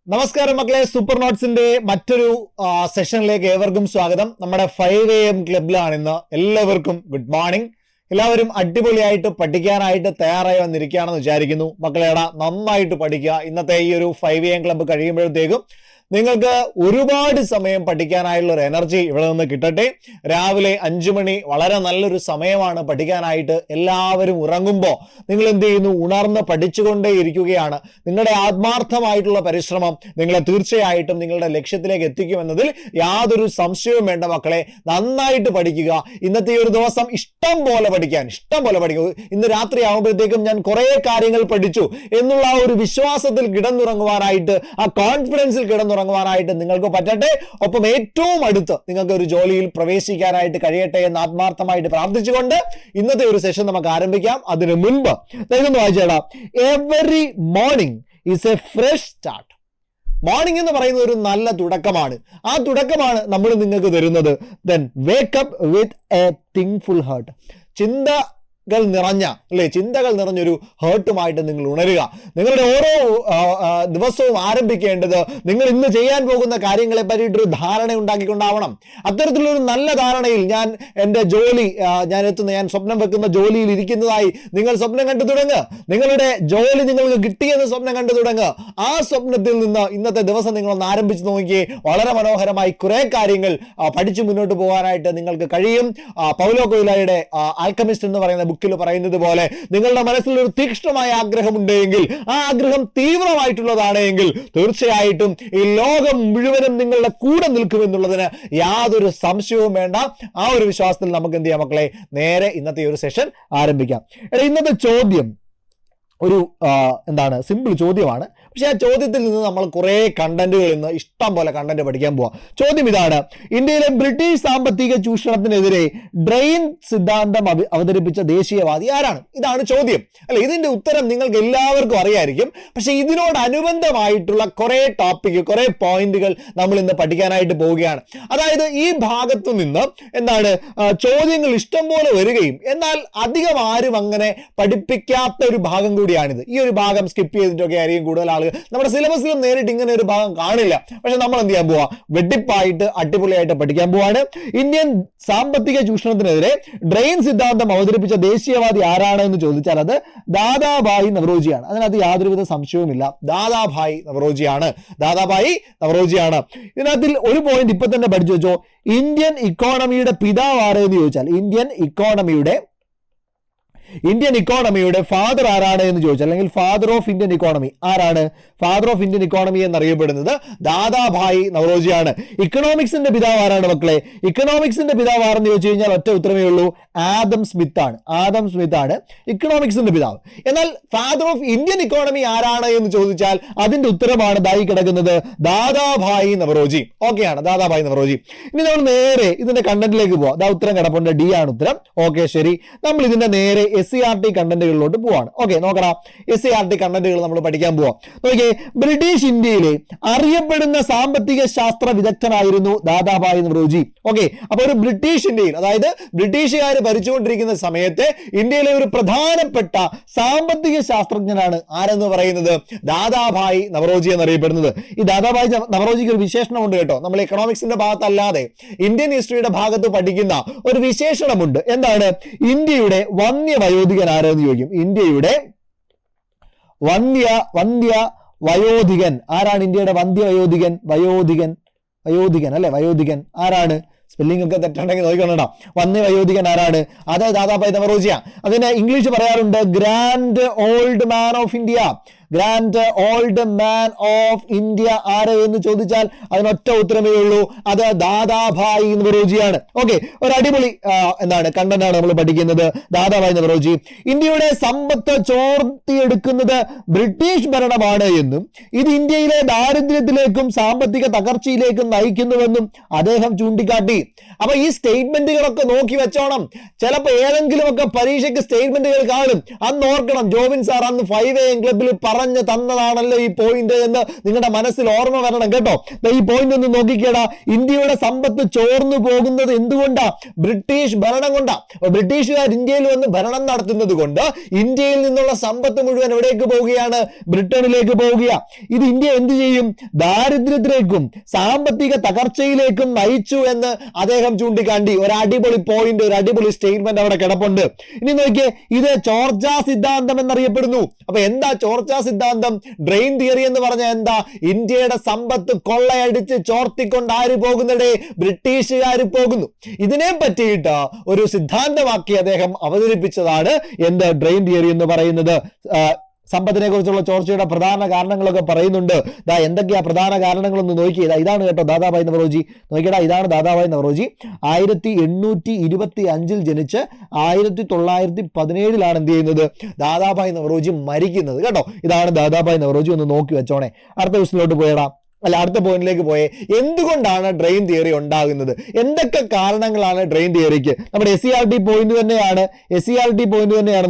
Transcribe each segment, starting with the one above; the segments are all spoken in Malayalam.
നമസ്കാരം മക്കളെ, സൂപ്പർ നോട്ട്സിന്റെ മറ്റൊരു സെഷനിലേക്ക് ഏവർക്കും സ്വാഗതം. നമ്മുടെ 5 AM ക്ലബിലാണ് ഇന്ന്. എല്ലാവർക്കും ഗുഡ് മോർണിംഗ്. എല്ലാവരും അടിപൊളിയായിട്ട് പഠിക്കാനായിട്ട് തയ്യാറായി വന്നിരിക്കുകയാണെന്ന് വിചാരിക്കുന്നു. മക്കളെടാ, നന്നായിട്ട് പഠിക്കുക. ഇന്നത്തെ ഈ ഒരു 5 AM ക്ലബ്ബ് കഴിയുമ്പോഴത്തേക്കും നിങ്ങൾക്ക് ഒരുപാട് സമയം പഠിക്കാനായുള്ള ഒരു എനർജി ഇവിടെ നിന്ന് കിട്ടട്ടെ. രാവിലെ 5 മണി വളരെ നല്ലൊരു സമയമാണ് പഠിക്കാനായിട്ട്. എല്ലാവരും ഉറങ്ങുമ്പോൾ നിങ്ങൾ എന്ത് ചെയ്യുന്നു? ഉണർന്ന് പഠിച്ചുകൊണ്ടേ ഇരിക്കുകയാണ്. നിങ്ങളുടെ ആത്മാർത്ഥമായിട്ടുള്ള പരിശ്രമം നിങ്ങളെ തീർച്ചയായിട്ടും നിങ്ങളുടെ ലക്ഷ്യത്തിലേക്ക് എത്തിക്കുമെന്നതിൽ യാതൊരു സംശയവും വേണ്ട മക്കളെ. നന്നായിട്ട് പഠിക്കുക. ഇന്നത്തെ ഒരു ദിവസം ഇഷ്ടം പോലെ പഠിക്കൂ. ഇന്ന് രാത്രി ആകുമ്പോഴത്തേക്കും ഞാൻ കുറെ കാര്യങ്ങൾ പഠിച്ചു എന്നുള്ള ആ ഒരു വിശ്വാസത്തിൽ കിടന്നുറങ്ങുവാനായിട്ട്, ആ കോൺഫിഡൻസിൽ കിടന്നുറങ്ങുവാനായിട്ട് നിങ്ങൾക്ക് പറ്റട്ടെ. ഒപ്പം ഏറ്റവും അടുത്ത് നിങ്ങൾക്ക് ഒരു ജോലിയിൽ പ്രവേശിക്കാനായിട്ട് കഴിയട്ടെ എന്ന് ആത്മാർത്ഥമായിട്ട് പ്രാർത്ഥിച്ചുകൊണ്ട് ഇന്നത്തെ ഒരു സെഷൻ നമുക്ക് ആരംഭിക്കാം. അതിനു മുൻപ് ഇതൊന്ന് വായിച്ചേടാ. Every morning is a fresh start. Morning എന്ന് പറയുന്നത് ഒരു നല്ല തുടക്കമാണ്. ആ തുടക്കമാണ് നമ്മൾ നിങ്ങൾക്ക് തരുന്നത്. Then wake up with a thinkful heart. ചിന്തകൾ നിറഞ്ഞൊരു ഹേർട്ടുമായിട്ട് നിങ്ങൾ ഉണരുക. നിങ്ങളുടെ ഓരോ ദിവസവും ആരംഭിക്കേണ്ടത് നിങ്ങൾ ഇന്ന് ചെയ്യാൻ പോകുന്ന കാര്യങ്ങളെ പറ്റിയിട്ടൊരു ധാരണ ഉണ്ടാക്കിക്കൊണ്ടാവണം. അത്തരത്തിലൊരു നല്ല ധാരണയിൽ ഞാൻ സ്വപ്നം വെക്കുന്ന ജോലിയിൽ ഇരിക്കുന്നതായി നിങ്ങൾ സ്വപ്നം കണ്ടു തുടങ്ങുക. നിങ്ങളുടെ ജോലി നിങ്ങൾക്ക് കിട്ടിയെന്ന് സ്വപ്നം കണ്ടു തുടങ്ങുക. ആ സ്വപ്നത്തിൽ നിന്ന് ഇന്നത്തെ ദിവസം നിങ്ങളൊന്ന് ആരംഭിച്ച് നോക്കിയേ. വളരെ മനോഹരമായി കുറെ കാര്യങ്ങൾ പഠിച്ചു മുന്നോട്ട് പോകാനായിട്ട് നിങ്ങൾക്ക് കഴിയും. പൗലോ കൊയ്ലോയുടെ ആൽക്കമിസ്റ്റ് എന്ന് പറയുന്ന ബുക്കിൽ പറയുന്നത് പോലെ നിങ്ങളുടെ മനസ്സിൽ ഒരു തീക്ഷ്ണമായ ആഗ്രഹമുണ്ടെങ്കിൽ, ആ ആഗ്രഹം തീവ്രമായിട്ടുള്ളതാണെങ്കിൽ തീർച്ചയായിട്ടും ഈ ലോകം മുഴുവനും നിങ്ങളുടെ കൂടെ നിൽക്കുമെന്നുള്ളതിന് യാതൊരു സംശയവും വേണ്ട. ആ ഒരു വിശ്വാസത്തിൽ നമുക്ക് എന്ത് ചെയ്യാം മക്കളെ, നേരെ ഇന്നത്തെ ഒരു സെഷൻ ആരംഭിക്കാം. ഇന്നത്തെ ചോദ്യം ഒരു സിമ്പിൾ ചോദ്യമാണ്. പക്ഷെ ആ ചോദ്യത്തിൽ നിന്ന് നമ്മൾ കുറെ കണ്ടന്റുകൾ ഇന്ന് ഇഷ്ടം പോലെ കണ്ടന്റ് പഠിക്കാൻ പോവാം. ചോദ്യം ഇതാണ്: ഇന്ത്യയിലെ ബ്രിട്ടീഷ് സാമ്പത്തിക ചൂഷണത്തിനെതിരെ ഡ്രെയിൻ സിദ്ധാന്തം അവതരിപ്പിച്ച ദേശീയവാദി ആരാണ്? ഇതാണ് ചോദ്യം. അല്ലെ, ഇതിന്റെ ഉത്തരം നിങ്ങൾക്ക് എല്ലാവർക്കും അറിയായിരിക്കും. പക്ഷെ ഇതിനോടനുബന്ധമായിട്ടുള്ള കുറെ കുറെ പോയിന്റുകൾ നമ്മൾ ഇന്ന് പഠിക്കാനായിട്ട് പോവുകയാണ്. അതായത് ഈ ഭാഗത്തു നിന്ന് ചോദ്യങ്ങൾ ഇഷ്ടം പോലെ വരികയും എന്നാൽ അധികം ആരും അങ്ങനെ പഠിപ്പിക്കാത്ത ഒരു ഭാഗം കൂടിയാണിത്. ഈ ഒരു ഭാഗം സ്കിപ്പ് ചെയ്തിട്ടൊക്കെ ആയിരിക്കും കൂടുതൽ ആളുകൾ. നമ്മുടെ സിലബസിലും നേരിട്ട് ഇങ്ങനെ ഒരു ഭാഗം കാണില്ല. പക്ഷെ നമ്മൾ എന്ത് ചെയ്യാൻ പോവാ? വെട്ടിപ്പായിട്ട് അടിപൊളിയായിട്ട് പഠിക്കാൻ പോവാണ്. ഇന്ത്യൻ സാമ്പത്തിക ചൂഷണത്തിനെതിരെ ഡ്രെയിൻ സിദ്ധാന്തം അവതരിപ്പിച്ച ദേശീയവാദി ആരാണ് എന്ന് ചോദിച്ചാൽ അത് ദാദാഭായി നവറോജിയാണ്. അതിനകത്ത് യാതൊരുവിധ സംശയവുമില്ല. ദാദാഭായി നവറോജിയാണ്. ഇതിനകത്തിൽ ഒരു പോയിന്റ് ഇപ്പൊ തന്നെ പഠിച്ചു വെച്ചോ. ഇന്ത്യൻ ഇക്കോണമിയുടെ പിതാവ് ആരെന്ന് ചോദിച്ചാൽ, ഇന്ത്യൻ ഇക്കോണമിയുടെ ഫാദർ ആരാണ് എന്ന് ചോദിച്ചാൽ, അല്ലെങ്കിൽ ഫാദർ ഓഫ് ഇന്ത്യൻ ഇക്കോണമി ആരാണ്? ഫാദർ ഓഫ് ഇന്ത്യൻ ഇക്കോണമി എന്നറിയപ്പെടുന്നത് ദാദാഭായി നവറോജിയാണ്. ഇക്കണോമിക്സിന്റെ പിതാവ് ആരാണ് മക്കളെ? ഇക്കണോമിക്സിന്റെ പിതാവ് ആരെന്ന് ചോദിച്ചു കഴിഞ്ഞാൽ ഒറ്റ ഉത്തരമേ ഉള്ളൂ, ആദം സ്മിത്ത് ആണ് ഇക്കണോമിക്സിന്റെ പിതാവ്. എന്നാൽ ഫാദർ ഓഫ് ഇന്ത്യൻ ഇക്കോണമി ആരാണ് എന്ന് ചോദിച്ചാൽ അതിന്റെ ഉത്തരമാണ് ദായി കിടക്കുന്നത്, ദാദാഭായി നവറോജി. ഓക്കെയാണ്, ദാദാഭായി നവറോജി. ഇനി നമ്മൾ നേരെ ഇതിന്റെ കണ്ടന്റിലേക്ക് പോവാം. ഉത്തരം കിടപ്പുണ്ട്, ഡി ആണ് ഉത്തരം. ഓക്കെ, ശരി. നമ്മൾ ഇതിന്റെ നേരെ SCERT കണ്ടന്റുകളിലോട്ട് പോവാണ്. ഓക്കെ, നോക്കണം. SCERT കണ്ടന്റുകൾ നമ്മൾ പഠിക്കാൻ പോവാം. നോക്കിയേ, ബ്രിട്ടീഷ് ഇന്ത്യയിലെ അറിയപ്പെടുന്ന സാമ്പത്തിക ശാസ്ത്ര വിദഗ്ധനായിരുന്നു ദാദാഭായി നവറോജി. ഓക്കെ, അപ്പൊ ഒരു ബ്രിട്ടീഷ് ഇന്ത്യയിൽ, അതായത് ബ്രിട്ടീഷുകാർ ഭരിച്ചുകൊണ്ടിരിക്കുന്ന സമയത്ത് ഇന്ത്യയിലെ ഒരു പ്രധാനപ്പെട്ട സാമ്പത്തിക ശാസ്ത്രജ്ഞനാണ് ആരെന്ന് പറയുന്നത് ദാദാഭായി നവറോജി എന്നറിയപ്പെടുന്നത്. ഈ ദാദാഭായി നവറോജിക്ക് ഒരു വിശേഷണമുണ്ട് കേട്ടോ. നമ്മൾ എക്കണോമിക്സിന്റെ ഭാഗത്തല്ലാതെ ഇന്ത്യൻ ഹിസ്റ്ററിയുടെ ഭാഗത്ത് പഠിക്കുന്ന ഒരു വിശേഷണമുണ്ട്. എന്താണ്? ഇന്ത്യയുടെ വയോധികൻ ആരെന്ന് ചോദിക്കും. ഇന്ത്യയുടെ വയോധികൻ ആരാണ്? ഇന്ത്യയുടെ വയോധികൻ അല്ലെ, വയോധികൻ ആരാണ്? സ്പെല്ലിംഗ് ഒക്കെ തെറ്റുണ്ടെങ്കിൽ നോക്കിക്കൊണ്ടാ. വയോധികൻ ആരാണ്? അത് ദാദാഭായി നവറോജിയാണ്. അതിന് ഇംഗ്ലീഷ് പറയാറുണ്ട് grand old man of India ആര് എന്ന് ചോദിച്ചാൽ അതിനൊറ്റ ഉത്തരമേ ഉള്ളൂ, അത് ദാദാഭായി നവറോജിയാണ്. ഓക്കെ, ഒരു അടിപൊളി കണ്ടന്റാണ് നമ്മൾ പഠിക്കുന്നത്. ദാദാഭായി നവറോജി ഇന്ത്യയുടെ സമ്പത്ത് ചോർത്തിയെടുക്കുന്നത് ബ്രിട്ടീഷ് ഭരണമാണ് എന്നും ഇത് ഇന്ത്യയിലെ ദാരിദ്ര്യത്തിലേക്കും സാമ്പത്തിക തകർച്ചയിലേക്കും നയിക്കുന്നുവെന്നും അദ്ദേഹം ചൂണ്ടിക്കാട്ടി. അപ്പൊ ഈ സ്റ്റേറ്റ്മെന്റുകളൊക്കെ നോക്കി വെച്ചോണം. ചിലപ്പോൾ ഏതെങ്കിലും ഒക്കെ പരീക്ഷയ്ക്ക് സ്റ്റേറ്റ്മെന്റുകൾ കാണും. അന്ന് ഓർക്കണം, ജോബിൻ സാർ അന്ന് 5 AM ക്ലബിൽ പറഞ്ഞ പറഞ്ഞു തന്നതാണല്ലോ ഈ പോയിന്റ് എന്ന് നിങ്ങളുടെ മനസ്സിൽ ഓർമ്മ വരണം കേട്ടോ. ഈ പോയിന്റ് ഒന്ന് നോക്കിക്കേടാ. ഇന്ത്യയുടെ സമ്പത്ത് ചോർന്നു പോകുന്നത് എന്തുകൊണ്ടാ? ബ്രിട്ടീഷ് ഭരണം കൊണ്ടാ. ബ്രിട്ടീഷുകാർ ഇന്ത്യയിൽ വന്ന് ഭരണം നടത്തുന്നത് കൊണ്ട് ഇന്ത്യയിൽ നിന്നുള്ള സമ്പത്ത് മുഴുവൻ എവിടേക്ക് പോവുകയാണ്? ബ്രിട്ടനിലേക്ക് പോവുകയാണ്. ഇത് ഇന്ത്യ എന്ത് ചെയ്യും? ദാരിദ്ര്യത്തിലേക്കും സാമ്പത്തിക തകർച്ചയിലേക്കും നയിച്ചു എന്ന് അദ്ദേഹം ചൂണ്ടിക്കാണ്ടി. ഒരു അടിപൊളി പോയിന്റ്, ഒരു അടിപൊളി സ്റ്റേറ്റ്മെന്റ് അവിടെ കിടപ്പുണ്ട്. ഇനി നോക്കിയേ, ഇത് ചോർച്ച സിദ്ധാന്തം എന്നറിയപ്പെടുന്നു. അപ്പൊ എന്താ ചോർച്ച സിദ്ധാന്തം? ഡ്രെയിൻ തിയറി എന്ന് പറഞ്ഞാൽ എന്താ? ഇന്ത്യയുടെ സമ്പത്ത് കൊള്ളയടിച്ച് ചോർത്തിക്കൊണ്ട് ആര് പോകുന്നതേ? ബ്രിട്ടീഷുകാർ പോകുന്നു. ഇതിനെ പറ്റിയിട്ട് ഒരു സിദ്ധാന്തമാക്കി അദ്ദേഹം അവതരിപ്പിച്ചതാണ് എന്ത്? ഡ്രെയിൻ തിയറി എന്ന് പറയുന്നത്. സമ്പത്തിനെ കുറിച്ചുള്ള ചോർച്ചയുടെ പ്രധാന കാരണങ്ങളൊക്കെ പറയുന്നുണ്ട്. എന്തൊക്കെയാ പ്രധാന കാരണങ്ങളൊന്ന് നോക്കിയത്? ഇതാണ് കേട്ടോ ദാദാഭായ് നവറോജി. നോക്കിയടാ, ഇതാണ് ദാദാഭായ് നവറോജി. 1825 ജനിച്ച് 1917 എന്ത് ചെയ്യുന്നത്? ദാദാഭായ് നവറോജി മരിക്കുന്നത് കേട്ടോ. ഇതാണ് ദാദാഭായ് നവറോജി. ഒന്ന് നോക്കി വെച്ചോണേ. അടുത്ത ക്വസ്റ്റിലോട്ട് പോയടാ. അടുത്ത പോയിന്റിലേക്ക് പോയേ. എന്തുകൊണ്ടാണ് ഡ്രെയിൻ തിയറി ഉണ്ടാകുന്നത്? എന്തൊക്കെ കാരണങ്ങളാണ് ഡ്രെയിൻ തിയറിക്ക്? നമ്മുടെ SCERT പോയിന്റ് തന്നെയാണ്.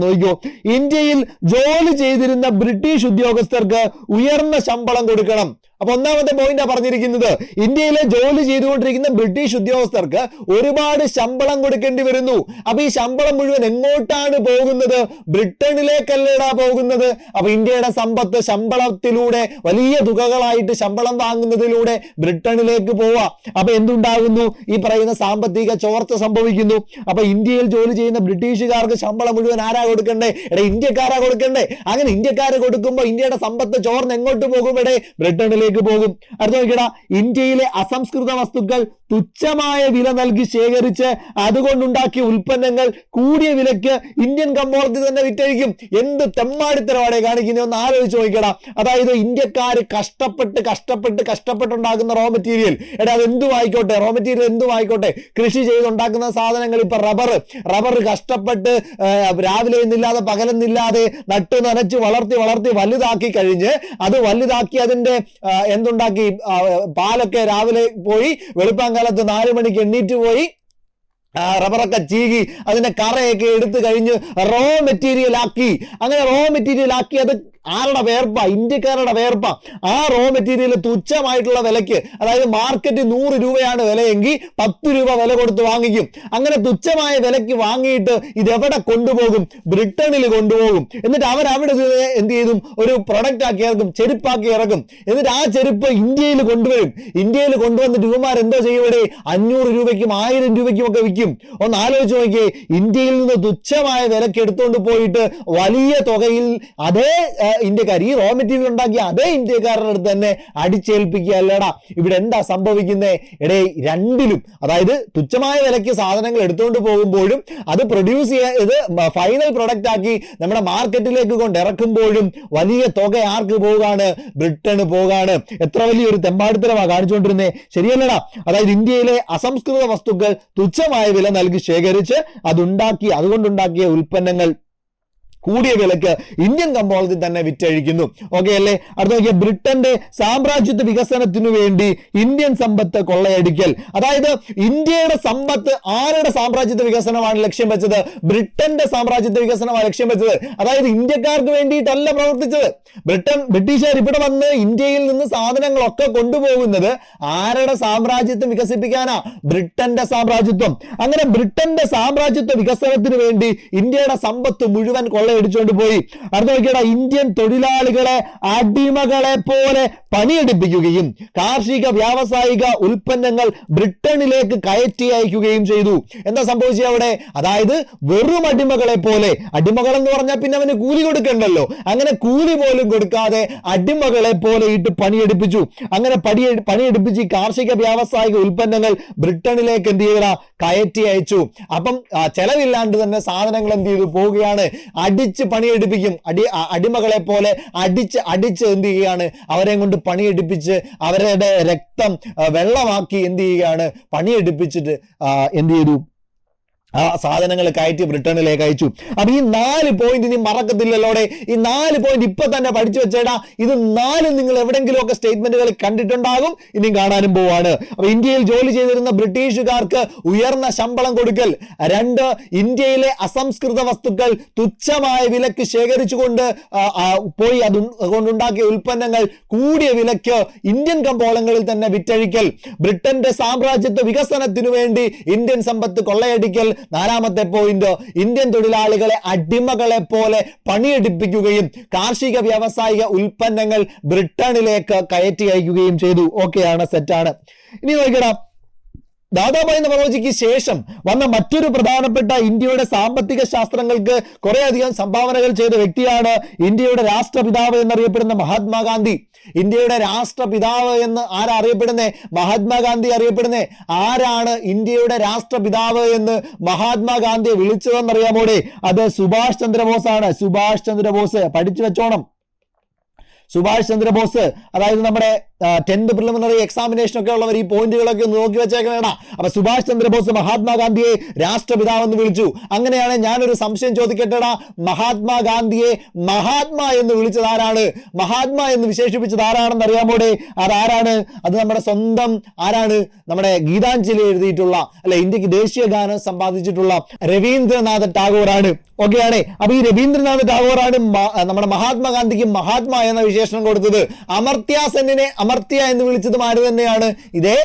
നോക്കിക്കോ, ഇന്ത്യയിൽ ജോലി ചെയ്തിരുന്ന ബ്രിട്ടീഷ് ഉദ്യോഗസ്ഥർക്ക് ഉയർന്ന ശമ്പളം കൊടുക്കണം. അപ്പൊ ഒന്നാമത്തെ പോയിന്റാ പറഞ്ഞിരിക്കുന്നത്, ഇന്ത്യയിലെ ജോലി ചെയ്തുകൊണ്ടിരിക്കുന്ന ബ്രിട്ടീഷ് ഉദ്യോഗസ്ഥർക്ക് ഒരുപാട് ശമ്പളം കൊടുക്കേണ്ടി വരുന്നു. അപ്പൊ ഈ ശമ്പളം മുഴുവൻ എങ്ങോട്ടാണ് പോകുന്നത്? ബ്രിട്ടനിലേക്കല്ലേടാ പോകുന്നത്. അപ്പൊ ഇന്ത്യയുടെ സമ്പത്ത് ശമ്പളത്തിലൂടെ വലിയ തുകകളായിട്ട് ശമ്പളം വാങ്ങുന്നതിലൂടെ ബ്രിട്ടനിലേക്ക് പോവാ. അപ്പൊ എന്തുണ്ടാകുന്നു? ഈ പറയുന്ന സാമ്പത്തിക ചോർച്ച സംഭവിക്കുന്നു. അപ്പൊ ഇന്ത്യയിൽ ജോലി ചെയ്യുന്ന ബ്രിട്ടീഷുകാർക്ക് ശമ്പളം മുഴുവൻ ആരാ കൊടുക്കണ്ടേ? ഇന്ത്യക്കാരാ കൊടുക്കണ്ടേ? അങ്ങനെ ഇന്ത്യക്കാര് കൊടുക്കുമ്പോ ഇന്ത്യയുടെ സമ്പത്ത് ചോർന്ന് എങ്ങോട്ട് പോകും? ബ്രിട്ടനിലേക്ക് പോകും. അടുത്ത നോക്കിയടാ, ഇന്ത്യയിലെ അസംസ്കൃത വസ്തുക്കൾ തുച്ഛമായ വില നൽകി ശേഖരിച്ച് അതുകൊണ്ടുണ്ടാക്കിയ ഉൽപ്പന്നങ്ങൾ കൂടിയ വിലക്ക് ഇന്ത്യൻ കമ്പോളത്തിൽ തന്നെ വിറ്റഴിക്കും. എന്ത് തെമ്മാടിത്തരവാടെ കാണിക്കുന്നത്? ഒന്ന് ആലോചിച്ച് നോക്കിയടാ. അതായത് ഇന്ത്യക്കാര് കഷ്ടപ്പെട്ടുണ്ടാക്കുന്ന റോ മെറ്റീരിയൽ, അതെന്തും ആയിക്കോട്ടെ, റോ മെറ്റീരിയൽ എന്തും ആയിക്കോട്ടെ, കൃഷി ചെയ്തുണ്ടാക്കുന്ന സാധനങ്ങൾ, ഇപ്പൊ റബ്ബർ കഷ്ടപ്പെട്ട് രാവിലെ എന്നില്ലാതെ പകലെന്നില്ലാതെ നട്ടു നനച്ച് വളർത്തി വലുതാക്കി കഴിഞ്ഞ് അത് വലുതാക്കി അതിന്റെ എന്തുണ്ടാക്കി? പാലൊക്കെ രാവിലെ പോയി, വെളുപ്പാങ്കാലത്ത് 4 മണിക്ക് എണ്ണീറ്റ് പോയി റബ്ബറൊക്കെ ചീകി അതിന്റെ കറയൊക്കെ എടുത്തു കഴിഞ്ഞ് റോ മെറ്റീരിയൽ ആക്കി. അങ്ങനെ റോ മെറ്റീരിയൽ ആക്കി അത് ആരുടെ വേർപ്പ? ഇന്ത്യക്കാരുടെ വേർപ്പ. ആ റോ മെറ്റീരിയൽ തുച്ഛമായിട്ടുള്ള വിലയ്ക്ക്, അതായത് മാർക്കറ്റ് 100 രൂപയാണ് വിലയെങ്കിൽ 10 രൂപ വില കൊടുത്ത് വാങ്ങിക്കും. അങ്ങനെ തുച്ഛമായ വിലയ്ക്ക് വാങ്ങിയിട്ട് ഇതെവിടെ കൊണ്ടുപോകും? ബ്രിട്ടനിൽ കൊണ്ടുപോകും. എന്നിട്ട് അവരവിടെ എന്ത് ചെയ്തും ഒരു പ്രൊഡക്റ്റ് ആക്കി ഇറക്കും, ചെരുപ്പാക്കി ഇറക്കും. എന്നിട്ട് ആ ചെരുപ്പ് ഇന്ത്യയിൽ കൊണ്ടുവരും. ഇന്ത്യയിൽ കൊണ്ടുവന്നിട്ട് ഇവന്മാർ എന്തോ ചെയ്യും? 500 രൂപയ്ക്കും 1000 രൂപയ്ക്കും ഒക്കെ വിൽക്കും. ഒന്ന് ആലോചിച്ച് നോക്കിയേ, ഇന്ത്യയിൽ നിന്ന് തുച്ഛമായ വിലക്ക് എടുത്തുകൊണ്ട് പോയിട്ട് വലിയ തുകയിൽ അതേ ഇന്ത്യക്കാർ, ഈ റോ മെറ്റീരിയൽ ഉണ്ടാക്കിയ അതേ ഇന്ത്യക്കാരുടെ അടുത്ത് തന്നെ അടിച്ചേൽപ്പിക്കുക അല്ലേടാ. ഇവിടെ എന്താ സംഭവിക്കുന്നത്? രണ്ടിലും, അതായത് തുച്ഛമായ വിലയ്ക്ക് സാധനങ്ങൾ എടുത്തുകൊണ്ട് പോകുമ്പോഴും അത് പ്രൊഡ്യൂസ് ചെയ്ത് ഫൈനൽ പ്രൊഡക്റ്റ് ആക്കി നമ്മുടെ മാർക്കറ്റിലേക്ക് കൊണ്ട് ഇറക്കുമ്പോഴും വലിയ തുക ആർക്ക് പോകാണ്? ബ്രിട്ടന് പോകാണ്. എത്ര വലിയൊരു തെമ്മാടിത്തരമാണ് കാണിച്ചുകൊണ്ടിരുന്നേ, ശരിയല്ലടാ? അതായത് ഇന്ത്യയിലെ അസംസ്കൃത വസ്തുക്കൾ തുച്ഛമായ വില നൽകി ശേഖരിച്ച് അതുകൊണ്ടുണ്ടാക്കിയ ഉൽപ്പന്നങ്ങൾ കൂടിയ വിലക്ക് ഇന്ത്യൻ കമ്പോളത്തിൽ തന്നെ വിറ്റഴിക്കുന്നു. ഓക്കെ അല്ലേ? അടുത്ത നോക്കിയ, ബ്രിട്ടന്റെ സാമ്രാജ്യത്വ വികസനത്തിനു വേണ്ടി ഇന്ത്യൻ സമ്പത്ത് കൊള്ളയടിക്കൽ. അതായത് ഇന്ത്യയുടെ സമ്പത്ത് ആരുടെ സാമ്രാജ്യത്വ വികസനമാണ് ലക്ഷ്യം വെച്ചത്? ബ്രിട്ടന്റെ സാമ്രാജ്യത്വ വികസനമാണ് ലക്ഷ്യം വെച്ചത്. അതായത് ഇന്ത്യക്കാർക്ക് വേണ്ടിയിട്ടല്ല പ്രവർത്തിച്ചത്. ബ്രിട്ടീഷുകാർ ഇവിടെ വന്ന് ഇന്ത്യയിൽ നിന്ന് സാധനങ്ങളൊക്കെ കൊണ്ടുപോകുന്നത് ആരുടെ സാമ്രാജ്യത്വം വികസിപ്പിക്കാനാ? ബ്രിട്ടന്റെ സാമ്രാജ്യത്വം. അങ്ങനെ ബ്രിട്ടന്റെ സാമ്രാജ്യത്വ വികസനത്തിന് വേണ്ടി ഇന്ത്യയുടെ സമ്പത്ത് മുഴുവൻ കൊള്ളയടിച്ചുകൊണ്ട് പോയി. അടുത്ത നോക്കിയടാ, ഇന്ത്യൻ തൊഴിലാളികളെ അടിമകളെ പോലെ പണിയെടുപ്പിക്കുകയും കാർഷിക വ്യാവസായിക ഉൽപ്പന്നങ്ങൾ ബ്രിട്ടനിലേക്ക് കയറ്റി അയക്കുകയും ചെയ്തു. എന്താ സംഭവിച്ചത് അവിടെ? അതായത് വെറും അടിമകളെ പോലെ, അടിമകൾ എന്ന് പറഞ്ഞാൽ പിന്നെ അവന് കൂലി കൊടുക്കണ്ടല്ലോ, അങ്ങനെ കൂലി പോലും കൊടുക്കാതെ അടിമകളെ പോലെ ഇട്ട് പണിയെടുപ്പിച്ചു. അങ്ങനെ പണിയെടുപ്പിച്ച് കാർഷിക വ്യാവസായിക ഉൽപ്പന്നങ്ങൾ ബ്രിട്ടനിലേക്ക് എന്ത് ചെയ്യടാ? കയറ്റി അയച്ചു. അപ്പം ചെലവില്ലാണ്ട് തന്നെ സാധനങ്ങൾ എന്ത് ചെയ്തു പോവുകയാണ്? അടിച്ച് പണിയെടുപ്പിക്കും. അടിമകളെ പോലെ അടിച്ച് എന്ത് ചെയ്യുകയാണ്? അവരെ കൊണ്ട് പണിയെടുപ്പിച്ച് അവരുടെ രക്തം വെള്ളമാക്കി എന്ത് ചെയ്യുകയാണ്? പണിയെടുപ്പിച്ചിട്ട് എന്ത് ചെയ്തു? ആ സാധനങ്ങൾ കയറ്റി ബ്രിട്ടനിലേക്ക് അയച്ചു. അപ്പൊ ഈ 4 പോയിന്റ് ഇനി മറക്കത്തില്ലല്ലോടെ. ഈ 4 പോയിന്റ് ഇപ്പൊ തന്നെ പഠിച്ചു വെച്ചേടാ. ഇത് 4 നിങ്ങൾ എവിടെങ്കിലും ഒക്കെ സ്റ്റേറ്റ്മെന്റുകൾ കണ്ടിട്ടുണ്ടാകും, ഇനിയും കാണാനും പോവാണ്. അപ്പൊ ഇന്ത്യയിൽ ജോലി ചെയ്തിരുന്ന ബ്രിട്ടീഷുകാർക്ക് ഉയർന്ന ശമ്പളം കൊടുക്കൽ. 2, ഇന്ത്യയിലെ അസംസ്കൃത വസ്തുക്കൾ തുച്ഛമായ വിലക്ക് ശേഖരിച്ചുകൊണ്ട് പോയി അതുകൊണ്ടുണ്ടാക്കിയ ഉൽപ്പന്നങ്ങൾ കൂടിയ വിലക്ക് ഇന്ത്യൻ കമ്പോളങ്ങളിൽ തന്നെ വിറ്റഴിക്കൽ. ബ്രിട്ടന്റെ സാമ്രാജ്യത്വ വികസനത്തിനു വേണ്ടി ഇന്ത്യൻ സമ്പത്ത് കൊള്ളയടിക്കൽ. 4ാമത്തെ പോയിന്റ്, ഇന്ത്യൻ തൊഴിലാളികളെ അടിമകളെ പോലെ പണിയെടുപ്പിക്കുകയും കാർഷിക വ്യാവസായിക ഉൽപ്പന്നങ്ങൾ ബ്രിട്ടനിലേക്ക് കയറ്റി അയക്കുകയും ചെയ്തു. ഓക്കെയാണ്, സെറ്റാണ്. ഇനി നോക്കിടാ, ദാദാഭായ് നവറോജിക്ക് ശേഷം വന്ന മറ്റൊരു പ്രധാനപ്പെട്ട ഇന്ത്യയുടെ സാമ്പത്തിക ശാസ്ത്രങ്ങൾക്ക് കുറെ അധികം സംഭാവനകൾ ചെയ്ത വ്യക്തിയാണ് ഇന്ത്യയുടെ രാഷ്ട്രപിതാവ് എന്നറിയപ്പെടുന്ന മഹാത്മാഗാന്ധി. ഇന്ത്യയുടെ രാഷ്ട്രപിതാവ് എന്ന് ആരാ അറിയപ്പെടുന്നേ? മഹാത്മാഗാന്ധി അറിയപ്പെടുന്നേ. ആരാണ് ഇന്ത്യയുടെ രാഷ്ട്രപിതാവ് എന്ന് മഹാത്മാഗാന്ധിയെ വിളിച്ചതെന്നറിയാമോടെ? അത് സുഭാഷ് ചന്ദ്രബോസ് ആണ്. സുഭാഷ് ചന്ദ്രബോസ് പഠിച്ചു വെച്ചോണം. സുഭാഷ് ചന്ദ്രബോസ്, അതായത് നമ്മുടെ 10th പ്രിലിമിനറി എക്സാമിനേഷൻ ഒക്കെ ഉള്ളവർ ഈ പോയിന്റുകളൊക്കെ ഒന്ന് നോക്കി വെച്ചേക്കണേടാ. അപ്പൊ സുഭാഷ് ചന്ദ്രബോസ് മഹാത്മാഗാന്ധിയെ രാഷ്ട്രപിതാവെന്ന് വിളിച്ചു. അങ്ങനെയാണ് ഞാനൊരു സംശയം ചോദിക്കട്ടെടാ, മഹാത്മാഗാന്ധിയെ മഹാത്മാ എന്ന് വിളിച്ചത് ആരാണ്? മഹാത്മാ എന്ന് വിശേഷിപ്പിച്ചത് ആരാണെന്ന് അറിയാമോടെ? അതാരാണ്? അത് നമ്മുടെ സ്വന്തം ആരാണ്? നമ്മുടെ ഗീതാഞ്ജലി എഴുതിയിട്ടുള്ള, അല്ലെ, ഇന്ത്യക്ക് ദേശീയ ഗാനം സമ്പാദിച്ചിട്ടുള്ള രവീന്ദ്രനാഥ് ടാഗോർ ആണ്. ഓക്കെയാണ്. അപ്പൊ ഈ രവീന്ദ്രനാഥ് ടാഗോറാണ് നമ്മുടെ മഹാത്മാഗാന്ധിക്ക് മഹാത്മാ എന്ന വിശേഷണം കൊടുത്തത്. അമർത്യ സെന്നിനെ അമർത്യ എന്ന് വിളിച്ചതും ആര് തന്നെയാണ്? ഇതേ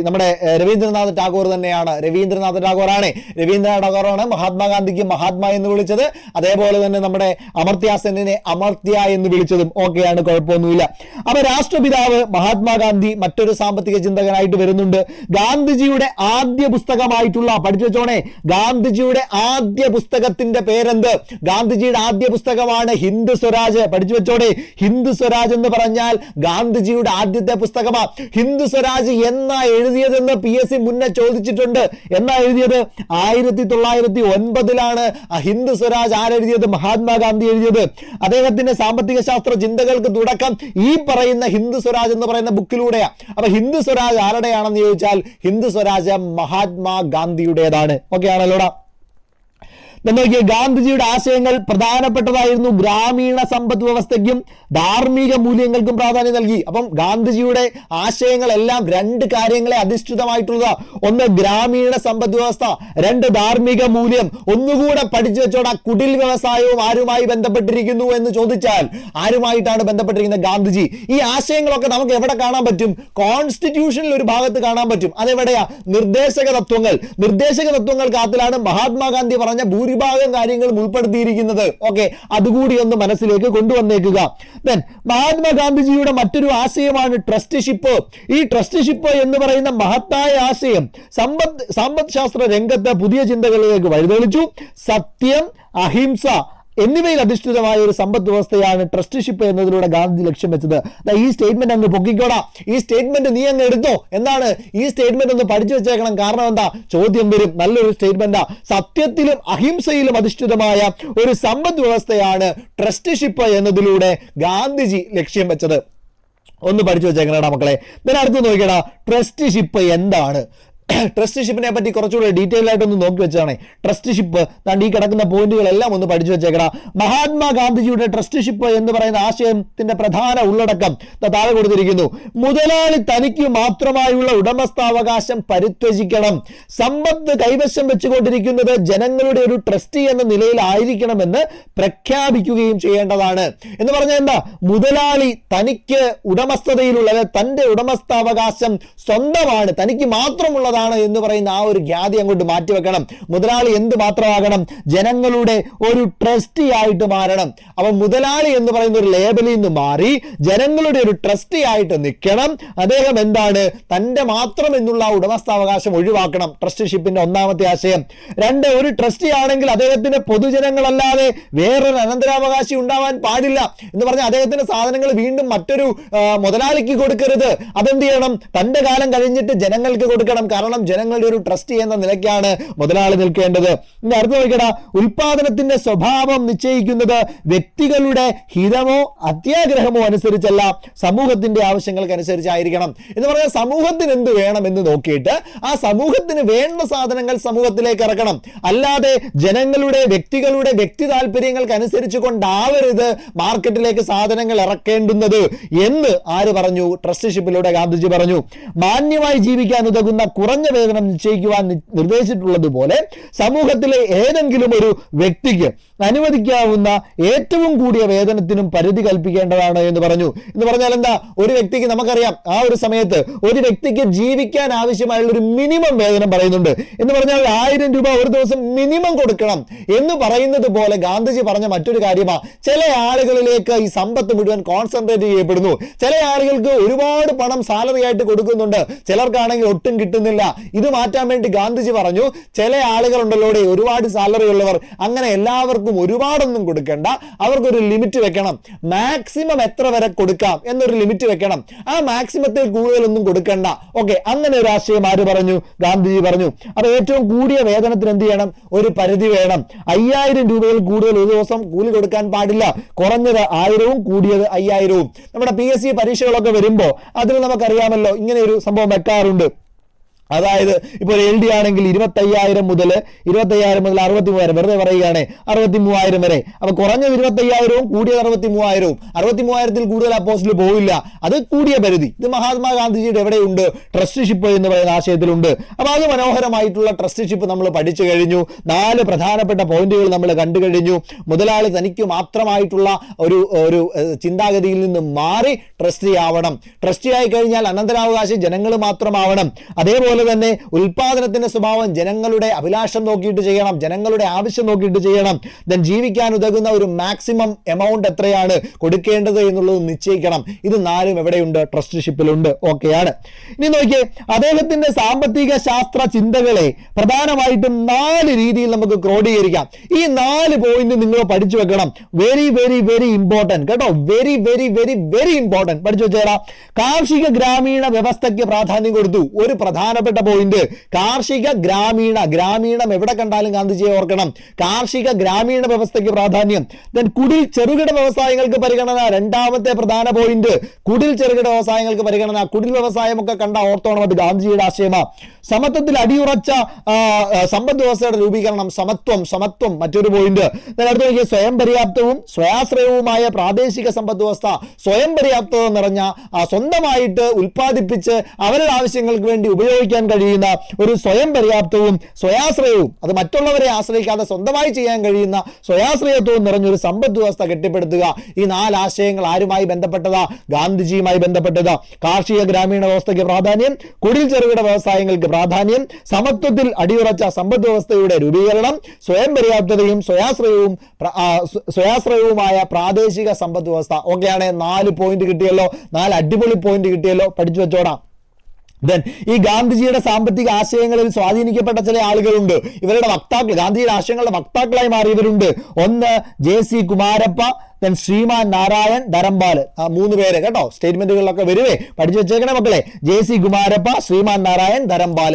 നമ്മുടെ രവീന്ദ്രനാഥ് ടാഗോർ തന്നെയാണ്. രവീന്ദ്രനാഥ് ടാഗോറാണ്. രവീന്ദ്രനാഥ് ടാഗോറാണ് മഹാത്മാഗാന്ധിക്ക് മഹാത്മാ എന്ന് വിളിച്ചത്. അതേപോലെ തന്നെ നമ്മുടെ അമർത്യ സെന്നിനെ അമർത്യ എന്ന് വിളിച്ചതും. ഓക്കെയാണ്, കുഴപ്പമൊന്നുമില്ല. അപ്പൊ രാഷ്ട്രപിതാവ് മഹാത്മാഗാന്ധി മറ്റൊരു സാമ്പത്തിക ചിന്തകനായിട്ട് വരുന്നുണ്ട്. ഗാന്ധിജിയുടെ ആദ്യ പുസ്തകമായിട്ടുള്ള, പഠിച്ചു വെച്ചോണേ, ഗാന്ധിജിയുടെ ആദ്യ പുസ്തകത്തിന്റെ പേരെന്ത്? ഗാന്ധിജിയുടെ ആദ്യ പുസ്തകമാണ് ഹിന്ദ് സ്വരാജ്. പഠിച്ചു വെച്ചോടെ. ഹിന്ദ് സ്വരാജ് എന്ന് പറഞ്ഞാൽ ഗാന്ധിജിയുടെ ആദ്യത്തെ പുസ്തകമാണ്. ഹിന്ദ് സ്വരാജ് എന്നാ എഴുതിയതെന്ന് PSC മുന്നേ ചോദിച്ചിട്ടുണ്ട്. എന്നാ എഴുതിയത്? 1909 ഹിന്ദ് സ്വരാജ് ആരെഴുതിയത്? മഹാത്മാഗാന്ധി എഴുതിയത്. അദ്ദേഹത്തിന്റെ സാമ്പത്തിക ശാസ്ത്ര ചിന്തകൾക്ക് തുടക്കം ഈ പറയുന്ന ഹിന്ദ് സ്വരാജ് എന്ന് പറയുന്ന ബുക്കിലൂടെയാണ്. അപ്പൊ ഹിന്ദ് സ്വരാജ് ആരുടെയാണെന്ന് ചോദിച്ചാൽ ഹിന്ദ് സ്വരാജ് മഹാത്മാഗാന്ധിയുടേതാണ്. ഓക്കെ ആണല്ലോടാ. നോക്കിയ ഗാന്ധിജിയുടെ ആശയങ്ങൾ പ്രധാനപ്പെട്ടതായിരുന്നു. ഗ്രാമീണ സമ്പദ് വ്യവസ്ഥയ്ക്കും ധാർമ്മിക മൂല്യങ്ങൾക്കും പ്രാധാന്യം നൽകി. അപ്പം ഗാന്ധിജിയുടെ ആശയങ്ങളെല്ലാം 2 കാര്യങ്ങളെ അധിഷ്ഠിതമായിട്ടുള്ളതാ. ഒന്ന് ഗ്രാമീണ സമ്പദ് വ്യവസ്ഥ, 2 ധാർമ്മിക മൂല്യം. ഒന്നുകൂടെ പഠിച്ചു വെച്ചോടാ, കുടിൽ വ്യവസായവും ആരുമായി ബന്ധപ്പെട്ടിരിക്കുന്നു എന്ന് ചോദിച്ചാൽ ആരുമായിട്ടാണ് ബന്ധപ്പെട്ടിരിക്കുന്നത്? ഗാന്ധിജി. ഈ ആശയങ്ങളൊക്കെ നമുക്ക് എവിടെ കാണാൻ പറ്റും? കോൺസ്റ്റിറ്റ്യൂഷനിൽ ഒരു ഭാഗത്ത് കാണാൻ പറ്റും. അതെവിടെയാ? നിർദ്ദേശക തത്വങ്ങൾ. നിർദ്ദേശക തത്വങ്ങൾക്കകത്തിലാണ് മഹാത്മാഗാന്ധി പറഞ്ഞ ഭൂരിഭാഗം കാര്യങ്ങളും ഉൾപ്പെടുത്തിയിരിക്കുന്നത്. ഓക്കെ, അതുകൂടി ഒന്ന് മനസ്സിലേക്ക് കൊണ്ടുവന്നേക്കുക. മഹാത്മാഗാന്ധിജിയുടെ മറ്റൊരു ആശയമാണ് ട്രസ്റ്റിഷിപ്പ്. ഈ ട്രസ്റ്റിഷിപ്പ് എന്ന് പറയുന്ന മഹത്തായ ആശയം സമ്പദ് ശാസ്ത്ര രംഗത്ത് പുതിയ ചിന്തകളിലേക്ക് വഴിതെളിച്ചു. സത്യം, അഹിംസ എന്നിവയിൽ അധിഷ്ഠിതമായ ഒരു സമ്പദ് വ്യവസ്ഥയാണ് ട്രസ്റ്റിഷിപ്പ് എന്നതിലൂടെ ഗാന്ധി ലക്ഷ്യം വെച്ചത്. ഈ സ്റ്റേറ്റ്മെന്റ് അങ്ങ് പൊക്കിക്കോടാ. ഈ സ്റ്റേറ്റ്മെന്റ് നീ അങ്ങ് എടുത്തോ. എന്താണ് ഈ സ്റ്റേറ്റ്മെന്റ്? ഒന്ന് പഠിച്ചു വെച്ചേക്കണം. കാരണം എന്താ? ചോദ്യം വരും. നല്ലൊരു സ്റ്റേറ്റ്മെന്റാ. സത്യത്തിലും അഹിംസയിലും അധിഷ്ഠിതമായ ഒരു സമ്പദ് വ്യവസ്ഥയാണ് ട്രസ്റ്റിഷിപ്പ് എന്നതിലൂടെ ഗാന്ധിജി ലക്ഷ്യം വെച്ചത്. ഒന്ന് പഠിച്ചു വെച്ചേക്കണടാ മക്കളെ. ഞാൻ അടുത്ത് നോക്കിയടാ, ട്രസ്റ്റിഷിപ്പ് എന്താണ്? ട്രസ്റ്റിഷിപ്പിനെ പറ്റി കുറച്ചുകൂടെ ഡീറ്റെയിൽ ആയിട്ടൊന്ന് നോക്കി വെച്ചാണ്. ട്രസ്റ്റിഷിപ്പ് ഈ കിടക്കുന്ന പോയിന്റുകളെല്ലാം ഒന്ന് പഠിച്ചു വെച്ചേക്കണം. മഹാത്മാഗാന്ധിജിയുടെ ട്രസ്റ്റിഷിപ്പ് എന്ന് പറയുന്ന ആശയത്തിന്റെ പ്രധാന ഉള്ളടക്കം താഴെ കൊടുത്തിരിക്കുന്നു. മുതലാളി തനിക്ക് മാത്രമായുള്ള ഉടമസ്ഥാവകാശം പരിത്യജിക്കണം. സമ്പത്ത് കൈവശം വെച്ചുകൊണ്ടിരിക്കുന്നത് ജനങ്ങളുടെ ഒരു ട്രസ്റ്റി എന്ന നിലയിലായിരിക്കണമെന്ന് പ്രഖ്യാപിക്കുകയും ചെയ്യേണ്ടതാണ്. എന്ന് പറഞ്ഞാൽ എന്താ? മുതലാളി തനിക്ക് ഉടമസ്ഥതയിലുള്ളത്, തന്റെ ഉടമസ്ഥാവകാശം സ്വന്തമാണ്, തനിക്ക് മാത്രമുള്ള എന്ന് പറയുന്ന ആ ഒരു ഖ്യാതി അങ്ങോട്ട് മാറ്റിവെക്കണം. മുതലാളി എന്ത് മാത്രമാകണം? ജനങ്ങളുടെ ഒരു ട്രസ്റ്റി ആയിട്ട് മാറണം. അപ്പൊ മുതലാളി എന്ന് പറയുന്ന ഒരു ലേബലിൽ നിന്ന് മാറി ജനങ്ങളുടെ ഒരു ട്രസ്റ്റി ആയിട്ട് നിൽക്കണം. അദ്ദേഹം എന്താണ്? തന്റെ മാത്രം എന്നുള്ള ഉടമസ്ഥാവകാശം ഒഴിവാക്കണം. ട്രസ്റ്റിഷിപ്പിന്റെ ഒന്നാമത്തെ ആശയം. 2, ഒരു ട്രസ്റ്റി ആണെങ്കിൽ അദ്ദേഹത്തിന്റെ പൊതുജനങ്ങളല്ലാതെ വേറൊരു അനന്തരാവകാശി ഉണ്ടാവാൻ പാടില്ല. എന്ന് പറഞ്ഞാൽ അദ്ദേഹത്തിന്റെ സാധനങ്ങൾ വീണ്ടും മറ്റൊരു മുതലാളിക്ക് കൊടുക്കരുത്. അതെന്ത് ചെയ്യണം? തന്റെ കാലം കഴിഞ്ഞിട്ട് ജനങ്ങൾക്ക് കൊടുക്കണം. കാരണം ജനങ്ങളുടെ ഒരു ട്രസ്റ്റ് എന്ന നിലയ്ക്കാണ് മുതലാളി നിൽക്കേണ്ടത്. ഇനി അടുത്ത് നോക്കിയടാ, ഉൽപാദനത്തിന്റെ സ്വഭാവം നിശ്ചയിക്കുന്നത് വ്യക്തികളുടെ ഹിതമോ അത്യാഗ്രഹമോ അനുസരിച്ചല്ല, സമൂഹത്തിന്റെ ആവശ്യങ്ങൾക്ക് അനുസരിച്ചായിരിക്കണം. എന്ന് പറഞ്ഞാൽ സമൂഹത്തിന് എന്ത് വേണം എന്ന് നോക്കിയിട്ട് ആ സമൂഹത്തിന് വേണ്ട സാധനങ്ങൾ സമൂഹത്തിലേക്ക് ഇറക്കണം. അല്ലാതെ ജനങ്ങളുടെ വ്യക്തികളുടെ വ്യക്തി താല്പര്യങ്ങൾക്ക് അനുസരിച്ച് കൊണ്ടാവരുത് മാർക്കറ്റിലേക്ക് സാധനങ്ങൾ ഇറക്കേണ്ടുന്നത് എന്ന് ആര് പറഞ്ഞു? ട്രസ്റ്റിഷിപ്പിലൂടെ ഗാന്ധിജി പറഞ്ഞു. മാന്യമായി ജീവിക്കാൻ ഉതകുന്ന കുറഞ്ഞ വേതനം നിശ്ചയിക്കുവാൻ നിർദ്ദേശിച്ചിട്ടുള്ളതുപോലെ സമൂഹത്തിലെ ഏതെങ്കിലും ഒരു വ്യക്തിക്ക് അനുവദിക്കാവുന്ന ഏറ്റവും കൂടിയ വേതനത്തിനും പരിധി കൽപ്പിക്കേണ്ടതാണ് എന്ന് പറഞ്ഞു. എന്ന് പറഞ്ഞാൽ എന്താ? ഒരു വ്യക്തിക്ക്, നമുക്കറിയാം ആ ഒരു സമയത്ത് ഒരു വ്യക്തിക്ക് ജീവിക്കാൻ ആവശ്യമായുള്ള ഒരു മിനിമം വേതനം പറയുന്നുണ്ട്. എന്ന് പറഞ്ഞാൽ 1000 രൂപ ഒരു ദിവസം മിനിമം കൊടുക്കണം എന്ന് പറയുന്നത് പോലെ ഗാന്ധിജി പറഞ്ഞ മറ്റൊരു കാര്യമാണ്, ചില ആളുകളിലേക്ക് ഈ സമ്പത്ത് മുഴുവൻ കോൺസെൻട്രേറ്റ് ചെയ്യപ്പെടുന്നു. ചില ആളുകൾക്ക് ഒരുപാട് പണം സാലറി ആയിട്ട് കൊടുക്കുന്നുണ്ട്, ചിലർക്കാണെങ്കിൽ ഒട്ടും കിട്ടുന്നില്ല. ഇത് മാറ്റാൻ വേണ്ടി ഗാന്ധിജി പറഞ്ഞു, ചില ആളുകളുണ്ടല്ലോ ഒരുപാട് സാലറി ഉള്ളവർ, അങ്ങനെ എല്ലാവർക്കും ഒരുപാടൊന്നും കൊടുക്കണ്ട, അവർക്കൊരു ലിമിറ്റ് വെക്കണം. മാക്സിമം എത്ര വരെ കൊടുക്കാം എന്നൊരു ലിമിറ്റ് വെക്കണം. ആ മാക്സിമത്തിൽ കൂടുതലൊന്നും കൊടുക്കണ്ട. ഓക്കെ, അങ്ങനെ ഒരു ആശയം ആര് പറഞ്ഞു? ഗാന്ധിജി പറഞ്ഞു. അപ്പൊ ഏറ്റവും കൂടിയ വേതനത്തിന് എന്ത് ചെയ്യണം? ഒരു പരിധി വേണം. 5000 രൂപയിൽ കൂടുതൽ ഒരു ദിവസം കൂലി കൊടുക്കാൻ പാടില്ല. കുറഞ്ഞത് 1000-ഉം കൂടിയത് 5000-ഉം. നമ്മുടെ PSC പരീക്ഷകളൊക്കെ വരുമ്പോൾ അതിൽ നമുക്കറിയാമല്ലോ ഇങ്ങനെ ഒരു സംഭവം വെക്കാറുണ്ട്. അതായത് ഇപ്പോൾ LD ആണെങ്കിൽ 25,000 മുതൽ 63,000, വെറുതെ പറയുകയാണ്, 63,000 വരെ. അപ്പൊ കുറഞ്ഞത് 25,000-ഉം കൂടിയത് 63,000-ഉം. 63,000-ൽ കൂടുതൽ ആ പോസ്റ്റിൽ പോവില്ല, അത് കൂടിയ പരിധി. ഇത് മഹാത്മാഗാന്ധിജിയുടെ എവിടെയുണ്ട്? ട്രസ്റ്റിഷിപ്പ് എന്ന് പറയുന്ന ആശയത്തിലുണ്ട്. അപ്പൊ അത് മനോഹരമായിട്ടുള്ള ട്രസ്റ്റിഷിപ്പ് നമ്മൾ പഠിച്ചു കഴിഞ്ഞു. 4 പ്രധാനപ്പെട്ട പോയിന്റുകൾ നമ്മൾ കണ്ടു കഴിഞ്ഞു. മുതലാളി തനിക്ക് മാത്രമായിട്ടുള്ള ഒരു ചിന്താഗതിയിൽ നിന്ന് മാറി ട്രസ്റ്റി ആവണം. ട്രസ്റ്റി ആയി കഴിഞ്ഞാൽ അനന്തരാവകാശി ജനങ്ങൾ മാത്രമാവണം. അതേപോലെ തന്നെ ഉൽപാദനത്തിന്റെ സ്വഭാവം ജനങ്ങളുടെ അഭിലാഷം നോക്കിയിട്ട് ചെയ്യണം, ജനങ്ങളുടെ ആവശ്യം നോക്കിയിട്ട് ചെയ്യണം. ദെൻ ജീവിക്കാൻ ഉതകുന്ന ഒരു മാക്സിമം എമൗണ്ട് എത്രയാണ് കൊടുക്കേണ്ടത് എന്നുള്ളത് നിശ്ചയിക്കണം. ഇത് 4ഉം എവിടെയുണ്ട്? ട്രസ്റ്റിഷിപ്പിലുണ്ട്. ഓക്കെയാണ്. ഇനി നോക്കിയേ, അദ്ദേഹത്തിന്റെ സാമ്പത്തിക ശാസ്ത്ര ചിന്തകളെ പ്രധാനമായിട്ടും 4 രീതിയിൽ നമുക്ക് ക്രോഡീകരിക്കാം. ഈ 4 പോയിന്റ് നിങ്ങൾ പഠിച്ചു വെക്കണം. വെരി വെരി വെരി ഇമ്പോർട്ടന്റ് കേട്ടോ, very very very very important. പഠിച്ചു വെച്ചേരാ. കാർഷിക ഗ്രാമീണ വ്യവസ്ഥയ്ക്ക് പ്രാധാന്യം കൊടുത്തു. ഒരു പ്രധാനപ്പെട്ട പോയിന്റ്, കാർഷിക ഗ്രാമീണം എവിടെ കണ്ടാലും ഗാന്ധിജിയെ ഓർക്കണം. കാർഷിക ഗ്രാമീണ വ്യവസ്ഥയ്ക്ക് പ്രാധാന്യം. ദെൻ കുടിൽ ചെറുകിട വ്യവസായങ്ങൾക്ക് പരിഗണന, രണ്ടാമത്തെ പ്രധാന പോയിന്റ്. കുടിൽ ചെറുകിട വ്യവസായങ്ങൾക്ക് പരിഗണന. കുടിൽ വ്യവസായമൊക്കെ കണ്ട ഓർത്തോണം, അത് ഗാന്ധിജിയുടെ ആശയമാണ്. സമത്വത്തിൽ അടിയുറച്ച സമ്പദ് വ്യവസ്ഥയുടെ രൂപീകരണം, സമത്വം മറ്റൊരു പോയിന്റ്. അടുത്ത നോക്കിയ സ്വയം പര്യാപ്തവും സ്വയാശ്രയവുമായ പ്രാദേശിക സമ്പദ് വ്യവസ്ഥ. സ്വയം പര്യാപ്തത നിറഞ്ഞ സ്വന്തമായിട്ട് ഉൽപ്പാദിപ്പിച്ച് അവരുടെ ആവശ്യങ്ങൾക്ക് വേണ്ടി ഉപയോഗിക്കാൻ കഴിയുന്ന ഒരു സ്വയം പര്യാപ്തവും സ്വയാശ്രയവും, അത് മറ്റുള്ളവരെ ആശ്രയിക്കാതെ സ്വന്തമായി ചെയ്യാൻ കഴിയുന്ന സ്വയാശ്രയത്വവും നിറഞ്ഞൊരു സമ്പദ് വ്യവസ്ഥ കെട്ടിപ്പടുത്തുക. ഈ 4 ആശയങ്ങൾ ആരുമായി ബന്ധപ്പെട്ടതാ? ഗാന്ധിജിയുമായി ബന്ധപ്പെട്ടതാ. കാർഷിക ഗ്രാമീണ വ്യവസ്ഥയ്ക്ക് പ്രാധാന്യം, കുടിൽ ചെറുകിട വ്യവസായങ്ങൾക്ക് പ്രാധാന്യം, സമത്വത്തിൽ അടിയുറച്ച സമ്പദ് വ്യവസ്ഥയുടെ രൂപീകരണം, സ്വയം പര്യാപ്തതയും സ്വയാശ്രയവുമായ പ്രാദേശിക സമ്പദ് വ്യവസ്ഥ. ഓക്കെയാണ്. 4 പോയിന്റ് കിട്ടിയല്ലോ, 4 അടിപൊളി പോയിന്റ് കിട്ടിയല്ലോ, പഠിച്ചു വെച്ചോടാം. ഈ ഗാന്ധിജിയുടെ സാമ്പത്തിക ആശയങ്ങളിൽ സ്വാധീനിക്കപ്പെട്ട ചില ആളുകളുണ്ട്. ഇവരുടെ വക്താക്കൾ, ഗാന്ധിജിയുടെ ആശയങ്ങളുടെ വക്താക്കളായി മാറിയവരുണ്ട്. ഒന്ന് JC കുമാരപ്പ, ശ്രീമാൻ നാരായൺ ധരംപാൽ. 3 പേര് കേട്ടോ, സ്റ്റേറ്റ്മെന്റുകളിലൊക്കെ വരുവേ, പഠിച്ചു വെച്ചേക്കണേ മക്കളെ. JC കുമാരപ്പ, ശ്രീമാൻ നാരായൺ ധരംപാൽ.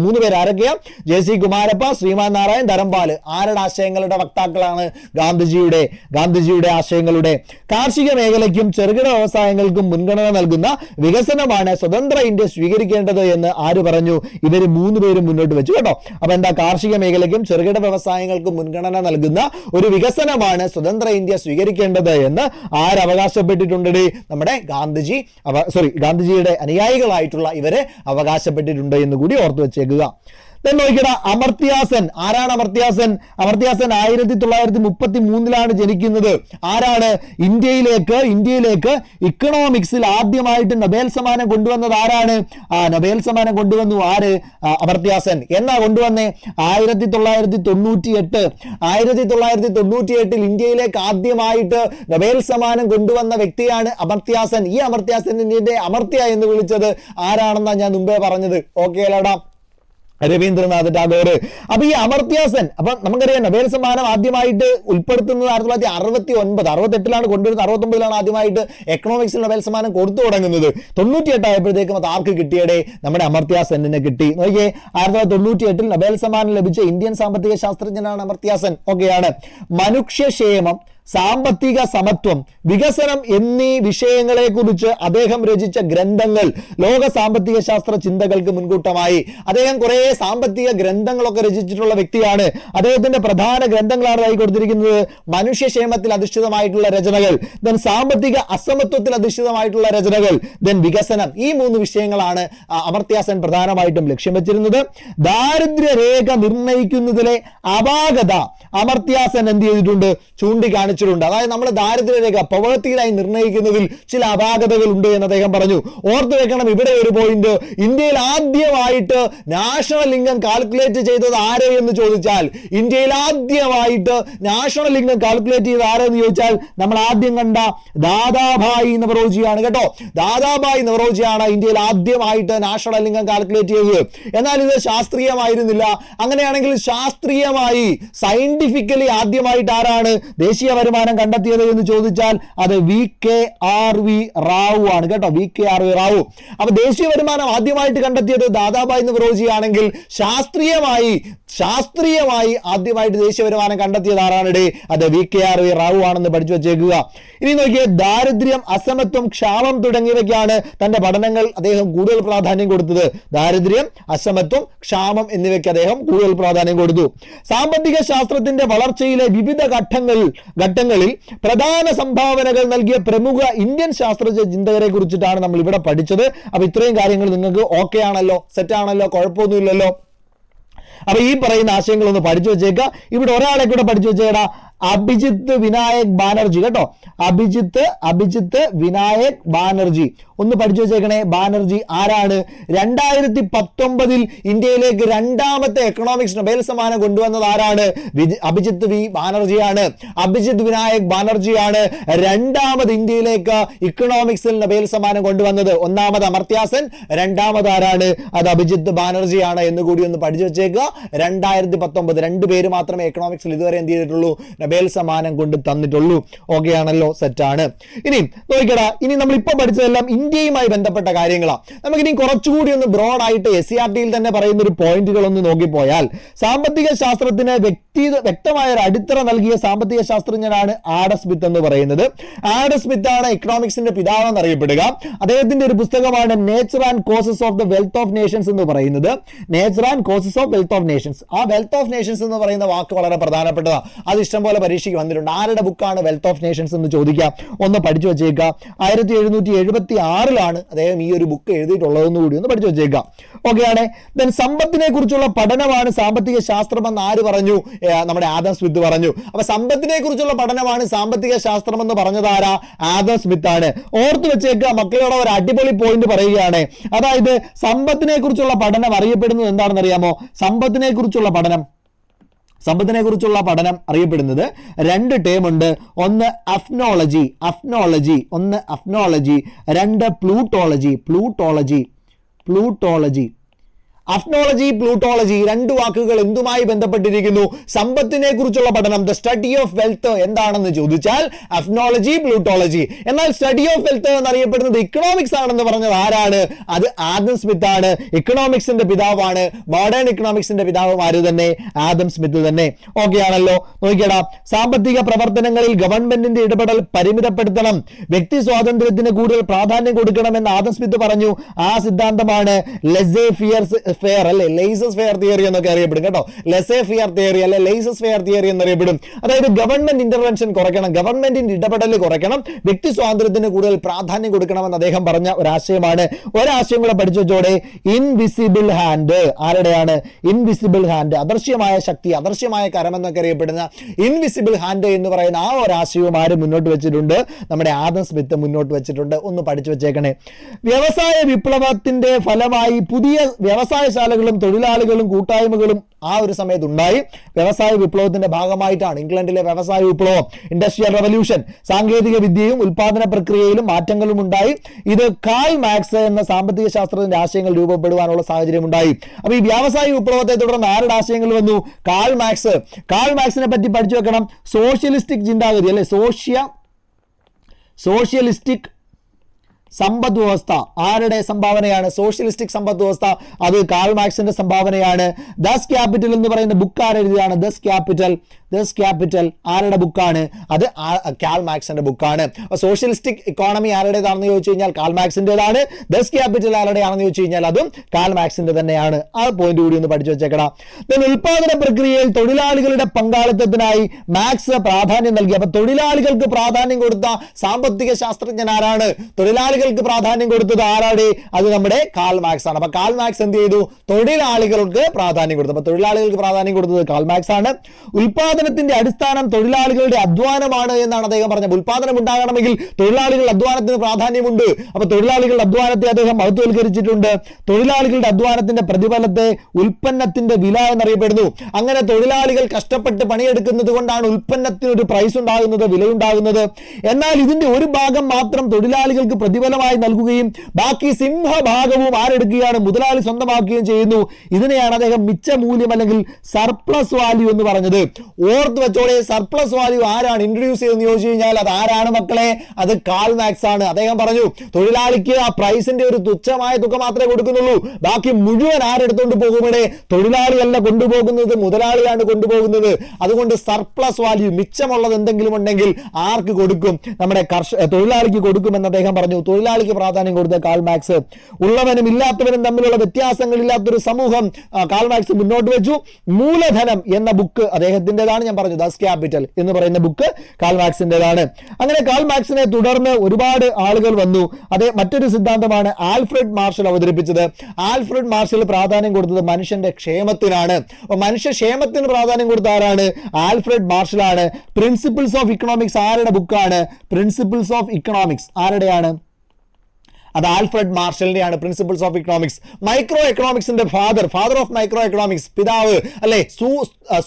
3 പേര് ആരൊക്കെയാ? JC കുമാരപ്പ, ശ്രീമാൻ നാരായൺ ധരംപാൽ. ആരുടെ ആശയങ്ങളുടെ വക്താക്കളാണ്? ഗാന്ധിജിയുടെ ആശയങ്ങളുടെ. കാർഷിക മേഖലയ്ക്കും ചെറുകിട വ്യവസായങ്ങൾക്കും മുൻഗണന നൽകുന്ന വികസനമാണ് സ്വതന്ത്ര ഇന്ത്യ സ്വീകരിക്കേണ്ടത് എന്ന് ആര് പറഞ്ഞു? ഇവര് 3 പേരും മുന്നോട്ട് വെച്ചു കേട്ടോ. അപ്പൊ എന്താ? കാർഷിക മേഖലയ്ക്കും ചെറുകിട വ്യവസായങ്ങൾക്കും മുൻഗണന നൽകുന്ന ഒരു വികസനമാണ് സ്വതന്ത്ര ഇന്ത്യ സ്വീകരിക്കേണ്ടത് എന്ന് ആരവകാശപ്പെട്ടിട്ടുണ്ട്? നമ്മുടെ ഗാന്ധിജിയുടെ അനുയായികളായിട്ടുള്ള ഇവരെ അവകാശപ്പെട്ടിട്ടുണ്ട് എന്ന് കൂടി ഓർത്തു വെച്ചേക്കുക. നോക്കിക്കട, അമർത്യാസൻ. ആരാണ് അമർത്യാസൻ? അമർത്യാസൻ 1933 ജനിക്കുന്നത്. ആരാണ്? ഇന്ത്യയിലേക്ക് ഇക്കണോമിക്സിൽ ആദ്യമായിട്ട് നൊബേൽ സമ്മാനം കൊണ്ടുവന്നത് ആരാണ്? നൊബേൽ സമ്മാനം കൊണ്ടുവന്നു ആര്? അമർത്യാസൻ. എന്നാ കൊണ്ടുവന്നേ? 1998. 1998 ഇന്ത്യയിലേക്ക് ആദ്യമായിട്ട് നൊബേൽ സമ്മാനം കൊണ്ടുവന്ന വ്യക്തിയാണ് അമർത്യാസൻ. ഈ അമർത്യാസൻ ഇന്ത്യയുടെ അമർത്യ എന്ന് വിളിച്ചത് ആരാണെന്നാ ഞാൻ മുമ്പേ പറഞ്ഞത്. ഓക്കെ അല്ലടാ? രവീന്ദ്രനാഥ് ടാഗോർ. അപ്പൊ ഈ അമർത്യ സെൻ, അപ്പൊ നമുക്കറിയാം നൊബേൽ സമ്മാനം ആദ്യമായിട്ട് ഉൾപ്പെടുത്തുന്നത് 1968 കൊണ്ടുവരുന്നത്. 69 ആദ്യമായിട്ട് എക്കണോമിക്സിൽ നൊബേൽ സമ്മാനം കൊടുത്തു തുടങ്ങുന്നത്. 98 ആയപ്പോഴത്തേക്കും അത് ആർക്ക് കിട്ടിയടേ? നമ്മുടെ അമർത്യ സെന്നിന് കിട്ടി. നോക്കിയേ, 1998 നൊബേൽ സമ്മാനം ലഭിച്ച ഇന്ത്യൻ സാമ്പത്തിക ശാസ്ത്രജ്ഞനാണ് അമർത്യ സെൻ. ഓക്കെയാണ്. മനുഷ്യക്ഷേമം, സാമ്പത്തിക സമത്വം, വികസനം എന്നീ വിഷയങ്ങളെ കുറിച്ച് അദ്ദേഹം രചിച്ച ഗ്രന്ഥങ്ങൾ ലോക സാമ്പത്തിക ശാസ്ത്ര ചിന്തകൾക്ക് മുൻകൂട്ടമായി. അദ്ദേഹം കുറെ സാമ്പത്തിക ഗ്രന്ഥങ്ങളൊക്കെ രചിച്ചിട്ടുള്ള വ്യക്തിയാണ്. അദ്ദേഹത്തിന്റെ പ്രധാന ഗ്രന്ഥങ്ങളാണ് കൊടുത്തിരിക്കുന്നത് മനുഷ്യക്ഷേമത്തിൽ അധിഷ്ഠിതമായിട്ടുള്ള രചനകൾ, ദെൻ സാമ്പത്തിക അസമത്വത്തിൽ അധിഷ്ഠിതമായിട്ടുള്ള രചനകൾ, ദെൻ വികസനം. ഈ 3 വിഷയങ്ങളാണ് അമർത്യ സെൻ പ്രധാനമായിട്ടും ലക്ഷ്യം വെച്ചിരുന്നത്. ദാരിദ്ര്യരേഖ നിർണ്ണയിക്കുന്നതിലെ അപാകത അമർത്യ സെൻ എന്ത് ചെയ്തിട്ടുണ്ട്? ചൂണ്ടിക്കാണിച്ചിട്ടുണ്ട്. അതായത് നമ്മൾ ദാരിദ്ര്യരേഖ പവേർട്ടി ലൈൻ നിർണ്ണയിക്കുന്നതിൽ ചില അപാകതകൾ ഉണ്ട് എന്ന് അദ്ദേഹം പറഞ്ഞു. ഓർത്തു വെക്കണം, ഇവിടെ ഒരു പോയിന്റ്. ഇന്ത്യയിൽ ആദ്യമായിട്ട് നാഷണൽ ഇൻകം കാൽക്കുലേറ്റ് ചെയ്തത് ആരെ എന്ന് ചോദിച്ചാൽ, ഇന്ത്യയിൽ ആദ്യമായിട്ട് നാഷണൽ ഇൻകം കാൽക്കുലേറ്റ് ചെയ്തത് ആരെന്ന് ചോദിച്ചാൽ നമ്മൾ ആദ്യം കണ്ട ദാദാഭായി നവറോജിയാണ് കേട്ടോ. ദാദാഭായി നവറോജിയാണ് ഇന്ത്യയിൽ ആദ്യമായിട്ട് നാഷണൽ ഇൻകം കാൽക്കുലേറ്റ് ചെയ്തത്. എന്നാൽ ഇത് ശാസ്ത്രീയമായിരുന്നില്ല. അങ്ങനെയാണെങ്കിൽ ശാസ്ത്രീയമായി സയന്റിഫിക്കലി ആദ്യമായിട്ട് ആരാണ് ദേശീയ വരുമാനം കണ്ടെത്തിയത് എന്ന് ചോദിച്ചാൽ അത് VKRV റാവു ആണ് കേട്ടോ. VKRV റാവു. അപ്പൊ ദേശീയ വരുമാനം ആദ്യമായിട്ട് കണ്ടെത്തിയത് ദാദാഭായ് നവറോജി ആണെങ്കിൽ ശാസ്ത്രീയമായി ആദ്യമായിട്ട് ദേശീയ വരുമാനം കണ്ടെത്തിയത് ആരാണ്? അത് VKRV റാവു ആണെന്ന് പഠിച്ചു വെച്ചേക്കുക. ഇനി നോക്കിയേ, ദാരിദ്ര്യം, അസമത്വം, ക്ഷാമം തുടങ്ങിയവയ്ക്കാണ് തന്റെ പഠനങ്ങൾ അദ്ദേഹം കൂടുതൽ പ്രാധാന്യം കൊടുത്തത്. ദാരിദ്ര്യം, അസമത്വം, ക്ഷാമം എന്നിവയ്ക്ക് അദ്ദേഹം കൂടുതൽ പ്രാധാന്യം കൊടുത്തു. സാമ്പത്തിക ശാസ്ത്രത്തിന്റെ വളർച്ചയിലെ വിവിധ ഘട്ടങ്ങളിൽ പ്രധാന സംഭാവനകൾ നൽകിയ പ്രമുഖ ഇന്ത്യൻ ശാസ്ത്രജ്ഞ ചിന്തകരെ കുറിച്ചിട്ടാണ് നമ്മൾ ഇവിടെ പഠിച്ചത്. അപ്പൊ ഇത്രയും കാര്യങ്ങൾ നിങ്ങൾക്ക് ഓക്കെ ആണല്ലോ, സെറ്റ് ആണല്ലോ, കുഴപ്പമൊന്നുമില്ലല്ലോ. അപ്പൊ ഈ പറയുന്ന ആശയങ്ങൾ ഒന്ന് പഠിച്ചു വെച്ചേക്ക. ഇവിടെ ഒരാളെ കൂടെ പഠിച്ചു വെച്ചേടാ, അഭിജിത്ത് വിനായക് ബാനർജി കേട്ടോ. അഭിജിത്ത് വിനായക് ബാനർജി ഒന്ന് പഠിച്ചു വെച്ചേക്കണേ. ബാനർജി ആരാണ്? 2019 ഇന്ത്യയിലേക്ക് 2ാമത്തെ എക്കണോമിക്സ് നൊബേൽ സമ്മാനം കൊണ്ടുവന്നത് ആരാണ്? അഭിജിത്ത് ബാനർജിയാണ്. അഭിജിത്ത് വിനായക് ബാനർജിയാണ് 2ാമത് ഇന്ത്യയിലേക്ക് ഇക്കണോമിക്സിൽ നൊബേൽ സമ്മാനം കൊണ്ടുവന്നത്. 1ാമത് അമർത്യ സെൻ, 2ാമത് ആരാണ്? അത് അഭിജിത്ത് ബാനർജിയാണ് എന്ന് കൂടി ഒന്ന് പഠിച്ചു വെച്ചേക്കുക. 2019 2 പേര് മാത്രമേ എക്കണോമിക്സിൽ ഇതുവരെ എന്ത് ചെയ്തിട്ടുള്ളൂ? നൊബേൽ സമ്മാനം കൊണ്ട് തന്നിട്ടുള്ളൂ. ഓക്കെ ആണല്ലോ, സെറ്റാണ്. ഇനി നോക്കടാ, ഇനി നമ്മൾ ഇപ്പൊ പഠിച്ചതെല്ലാം ഇന്ത്യയുമായി ബന്ധപ്പെട്ട കാര്യങ്ങളാണ്. നമുക്കിനി കുറച്ചുകൂടി ഒന്ന് ബ്രോഡ് ആയിട്ട് SCERTയിൽ തന്നെ പറയുന്ന ഒരു പോയിന്റുകൾ ഒന്ന് നോക്കിപ്പോയാൽ, സാമ്പത്തിക ശാസ്ത്രത്തിന് വ്യക്തമായ ഒരു അടിത്തറ നൽകിയ സാമ്പത്തിക ശാസ്ത്രജ്ഞനാണ് ആഡം സ്മിത്ത് എന്ന് പറയുന്നത്. ആഡം സ്മിത്ത് ആണ് എക്കണോമിക്സിന്റെ പിതാവ് എന്നറിയപ്പെടുക. അദ്ദേഹത്തിന്റെ ഒരു പുസ്തകമാണ് nature and causes of the wealth of Nations എന്ന് പറയുന്നത്. Nature and causes of wealth of Nations. ആ വെൽത്ത് ഓഫ് നേഷൻസ് എന്ന് പറയുന്ന വാക്ക് വളരെ പ്രധാനപ്പെട്ടതാണ്. അത് ഇഷ്ടംപോലെ പരീക്ഷയ്ക്ക് വന്നിട്ടുണ്ട്. ആരുടെ ബുക്കാണ് വെൽത്ത് ഓഫ് നേഷൻസ് എന്ന് ചോദിക്കാം, ഒന്ന് പഠിച്ചു വെച്ചേക്കുക. 1776 അദ്ദേഹം ഈ ഒരു ബുക്ക് എഴുതിയിട്ടുള്ളതെന്ന് കൂടി ഒന്ന് പഠിച്ചു വെച്ചേക്കാം. ഓക്കെയാണ്. ദെൻ സമ്പത്തിനെ കുറിച്ചുള്ള പഠനമാണ് സാമ്പത്തിക ശാസ്ത്രം എന്ന് ആര് പറഞ്ഞു? നമ്മുടെ ആഡം സ്മിത്ത് പറഞ്ഞു. അപ്പൊ സമ്പത്തിനെ കുറിച്ചുള്ള പഠനമാണ് സാമ്പത്തിക ശാസ്ത്രം എന്ന് പറഞ്ഞത് ആരാ? ആഡം സ്മിത്ത് ആണ്. ഓർത്ത് വെച്ചേക്കുക മക്കളോട് ഒരു അടിപൊളി പോയിന്റ് പറയുകയാണ്. അതായത് സമ്പത്തിനെ കുറിച്ചുള്ള പഠനം അറിയപ്പെടുന്നത് എന്താണെന്ന് അറിയാമോ? സമ്പത്തിനെ കുറിച്ചുള്ള പഠനം അറിയപ്പെടുന്നത് 2 ടേം ഉണ്ട്. ഒന്ന് അഫ്നോളജി, 2 പ്ലൂട്ടോളജി. അഫ്നോളജി, പ്ലൂട്ടോളജി 2 വാക്കുകൾ എന്തുമായി ബന്ധപ്പെട്ടിരിക്കുന്നു? സമ്പത്തിനെ കുറിച്ചുള്ള പഠനം, ദ സ്റ്റഡി ഓഫ് വെൽത്ത് എന്താണെന്ന് ചോദിച്ചാൽ അഫ്നോളജി, പ്ലൂട്ടോളജി. എന്നാൽ സ്റ്റഡി ഓഫ് വെൽത്ത് എന്നറിയപ്പെടുന്നത് ഇക്കണോമിക്സ് ആണെന്ന് പറഞ്ഞത് ആരാണ്? അത് ആഡം സ്മിത്ത് ആണ്. ഇക്കണോമിക്സിന്റെ പിതാവാണ്. മോഡേൺ ഇക്കണോമിക്സിന്റെ പിതാവും ആര് തന്നെ? ആഡം സ്മിത്ത് തന്നെ. ഓക്കെ ആണല്ലോ. നോക്കിയടാ, സാമ്പത്തിക പ്രവർത്തനങ്ങളിൽ ഗവൺമെന്റിന്റെ ഇടപെടൽ പരിമിതപ്പെടുത്തണം, വ്യക്തി സ്വാതന്ത്ര്യത്തിന് കൂടുതൽ പ്രാധാന്യം കൊടുക്കണമെന്ന് ആഡം സ്മിത്ത് പറഞ്ഞു. ആ സിദ്ധാന്തമാണ് ലെസേ ഫെയർ അല്ലെ ലേസസ് ഫെയർ തിയറി എന്നൊക്കെ അറിയപ്പെടും കേട്ടോ. ലെസേ ഫെയർ തിയറി അല്ലെ ലേസസ് ഫെയർ തിയറി എന്നറിയപ്പെടും. അതായത് ഗവൺമെന്റ് ഇന്റർവെൻഷൻ കുറയ്ക്കണം, ഗവൺമെന്റിന്റെ ഇടപെടൽ കുറയ്ക്കണം, വ്യക്തി സ്വാതന്ത്ര്യത്തിന് കൂടുതൽ പ്രാധാന്യം കൊടുക്കണമെന്ന് അദ്ദേഹം പറഞ്ഞ ഒരാശയമാണ്. ഒരാശയം കൂടെ പഠിച്ചു വെച്ചോടെ, ഇൻവിസിബിൾ ഹാൻഡ്. ആരുടെയാണ്? ഇൻവിസിബിൾ ഹാൻഡ്, അദൃശ്യമായ ശക്തി, അദൃശ്യമായ കരം എന്നൊക്കെ അറിയപ്പെടുന്ന ഇൻവിസിബിൾ ഹാൻഡ് എന്ന് പറയുന്ന ആ ഒരാശയവും ആര് മുന്നോട്ട് വെച്ചിട്ടുണ്ട്? നമ്മുടെ ആഡം സ്മിത്ത് മുന്നോട്ട് വെച്ചിട്ടുണ്ട്. ഒന്ന് പഠിച്ചു വെച്ചേക്കണേ. വ്യവസായ വിപ്ലവത്തിന്റെ ഫലമായി പുതിയ വ്യവസായ വ്യവസായശാലകളും തൊഴിലാളികളും കൂട്ടായ്മകളും ആ ഒരു സമയത്ത് ഉണ്ടായി. വ്യവസായ വിപ്ലവത്തിന്റെ ഭാഗമായിട്ടാണ് ഇംഗ്ലണ്ടിലെ വ്യവസായ വിപ്ലവം, ഇൻഡസ്ട്രിയൽ റവല്യൂഷൻ. സാങ്കേതിക വിദ്യയും ഉൽപാദന പ്രക്രിയയിലും മാറ്റങ്ങളും ഉണ്ടായി. ഇത് കാൾ മാർക്സ് എന്ന സാമ്പത്തിക ശാസ്ത്രത്തിന്റെ ആശയങ്ങൾ രൂപപ്പെടുവാനുള്ള സാഹചര്യം ഉണ്ടായി. അപ്പൊ ഈ വ്യവസായ വിപ്ലവത്തെ തുടർന്ന് ആരുടെ ആശയങ്ങൾ വന്നു? Karl Marx. കാൾ മാർക്സിനെ പറ്റി പഠിച്ചു വെക്കണം. സോഷ്യലിസ്റ്റിക് ചിന്താഗതി അല്ലെ, സോഷ്യലിസ്റ്റിക് സമ്പദ് വ്യവസ്ഥ ആരുടെ സംഭാവനയാണ്? സോഷ്യലിസ്റ്റിക് സമ്പദ് വ്യവസ്ഥ, അത് കാൾ മാർക്സിന്റെ സംഭാവനയാണ്. ദസ് ക്യാപിറ്റൽ എന്ന് പറയുന്ന ബുക്ക് ആരെഴുതിയതാണ്? ദസ് ക്യാപിറ്റൽ ആരുടെ ബുക്കാണ്? അത് കാൾ മാർക്സിന്റെ ബുക്കാണ്. സോഷ്യലിസ്റ്റിക് ഇക്കോണമി ആരുടേതാണെന്ന് ചോദിച്ചു കഴിഞ്ഞാൽ കാൾ മാർക്സിന്റേതാണ്. ദസ് ക്യാപിറ്റൽ ആരുടെയാണെന്ന് ചോദിച്ചു കഴിഞ്ഞാൽ അതും കാൾ മാർക്സിന്റെ തന്നെയാണ്. ആ പോയിന്റ് കൂടി ഒന്ന് പഠിച്ചു വെച്ചേക്കണം. ഉൽപാദന പ്രക്രിയയിൽ തൊഴിലാളികളുടെ പങ്കാളിത്തത്തിനായി മാർക്സ് പ്രാധാന്യം നൽകി. അപ്പൊ തൊഴിലാളികൾക്ക് പ്രാധാന്യം കൊടുത്ത സാമ്പത്തിക ശാസ്ത്രജ്ഞൻ ആരാണ്? തൊഴിലാളികൾക്ക് പ്രാധാന്യം കൊടുത്തത് ആരാണ്? അത് നമ്മുടെ കാൾ മാർക്സ് ആണ്. അപ്പൊ കാൾ മാർക്സ് എന്ത് ചെയ്തു? തൊഴിലാളികൾക്ക് പ്രാധാന്യം കൊടുത്തു. അപ്പൊ തൊഴിലാളികൾക്ക് പ്രാധാന്യം കൊടുത്തത് കാൾ മാർക്സ് ആണ്. ഉൽപാദനത്തിന്റെ അടിസ്ഥാനം തൊഴിലാളികളുടെ അധ്വാനമാണ് എന്നാണ് അദ്ദേഹം പറഞ്ഞത്. ഉൽപാദനം ഉണ്ടാകണമെങ്കിൽ തൊഴിലാളികളുടെ അധ്വാനത്തിന് പ്രാധാന്യമുണ്ട്. അപ്പൊ തൊഴിലാളികളുടെ അധ്വാനത്തെ അദ്ദേഹം മഹത്വവൽക്കരിച്ചിട്ടുണ്ട്. തൊഴിലാളികളുടെ അധ്വാനത്തിന്റെ പ്രതിഫലത്തെ ഉൽപ്പന്നത്തിന്റെ വില എന്നറിയപ്പെടുന്നു. അങ്ങനെ തൊഴിലാളികൾ കഷ്ടപ്പെട്ട് പണിയെടുക്കുന്നത് കൊണ്ടാണ് ഉൽപ്പന്നത്തിന് ഒരു പ്രൈസ് ഉണ്ടാകുന്നത്, വിലയുണ്ടാകുന്നത്. എന്നാൽ ഇതിന്റെ ഒരു ഭാഗം മാത്രം തൊഴിലാളികൾക്ക് പ്രതിഫലമായി നൽകുകയും ബാക്കി സിംഹഭാഗവും ആരെടുക്കുകയാണ്? മുതലാളി സ്വന്തമാക്കുകയും ചെയ്യുന്നു. ഇതിനെയാണ് അദ്ദേഹം മിച്ച മൂല്യം അല്ലെങ്കിൽ സർപ്ലസ് വാല്യൂ എന്ന് പറഞ്ഞത്. ഓർത്ത് വെച്ചോടെ, സർപ്ലസ് വാല്യൂ ആരാണ് ഇൻട്രൊഡ്യൂസ് ചെയ്തെന്ന് ചോദിച്ചു കഴിഞ്ഞാൽ അത് ആരാണ് മക്കളെ? അത് കാൾ മാർക്സ് ആണ്. അദ്ദേഹം പറഞ്ഞു തൊഴിലാളിക്ക് ആ പ്രൈസിന്റെ ഒരു തുച്ഛമായ തുക മാത്രമേ കൊടുക്കുന്നുള്ളൂ, ബാക്കി മുഴുവൻ ആരെടുത്തോണ്ട് പോകുമ്പോഴേ തൊഴിലാളിയല്ല കൊണ്ടുപോകുന്നത്, മുതലാളിയാണ് കൊണ്ടുപോകുന്നത്. അതുകൊണ്ട് സർപ്ലസ് വാല്യൂ, മിച്ചമുള്ളത് എന്തെങ്കിലും ഉണ്ടെങ്കിൽ ആർക്ക് കൊടുക്കും? നമ്മുടെ തൊഴിലാളിക്ക് കൊടുക്കുമെന്ന് അദ്ദേഹം പറഞ്ഞു. തൊഴിലാളിക്ക് പ്രാധാന്യം കൊടുത്ത കാൾ മാർക്സ്. ഉള്ളവനും ഇല്ലാത്തവനും തമ്മിലുള്ള വ്യത്യാസങ്ങളില്ലാത്തൊരു സമൂഹം കാൾ മാർക്സ് മുന്നോട്ട് വെച്ചു. മൂലധനം എന്ന ബുക്ക് അദ്ദേഹത്തിൻ്റെതാണ്. ഞാൻ പറഞ്ഞു ദസ് ക്യാപിറ്റൽ എന്ന് പറയുന്ന ബുക്ക് കാൾ മാർക്സിൻ്റെതാണ്. അങ്ങനെ കാൾ മാർക്സിനെ തുടർന്ന് ഒരുപാട് ആളുകൾ വന്നു. അതേ മറ്റൊരു സിദ്ധാന്തമാണ് ആൽഫ്രഡ് മാർഷൽ അവതരിപ്പിച്ചത്. ആൽഫ്രഡ് മാർഷൽ പ്രാധാന്യം കൊടുത്തത് മനുഷ്യന്റെ ക്ഷേമത്തിനാണ്. അപ്പൊ മനുഷ്യക്ഷേമത്തിന് പ്രാധാന്യം കൊടുത്ത ആരാണ്? ആൽഫ്രഡ് മാർഷൽ ആണ്. പ്രിൻസിപ്പിൾസ് ഓഫ് ഇക്കണോമിക്സ് ആരുടെ ബുക്കാണ്? പ്രിൻസിപ്പിൾസ് ഓഫ് ഇക്കണോമിക്സ് ആരുടെയാണ്? അത് ആൽഫ്രഡ് മാർഷലിന്റെയാണ്. Principles of economics. മൈക്രോ എക്കണോമിക്സിന്റെ ഫാദർ ഓഫ് മൈക്രോ എക്കണോമിക്സ്, പിതാവ് അല്ലെ,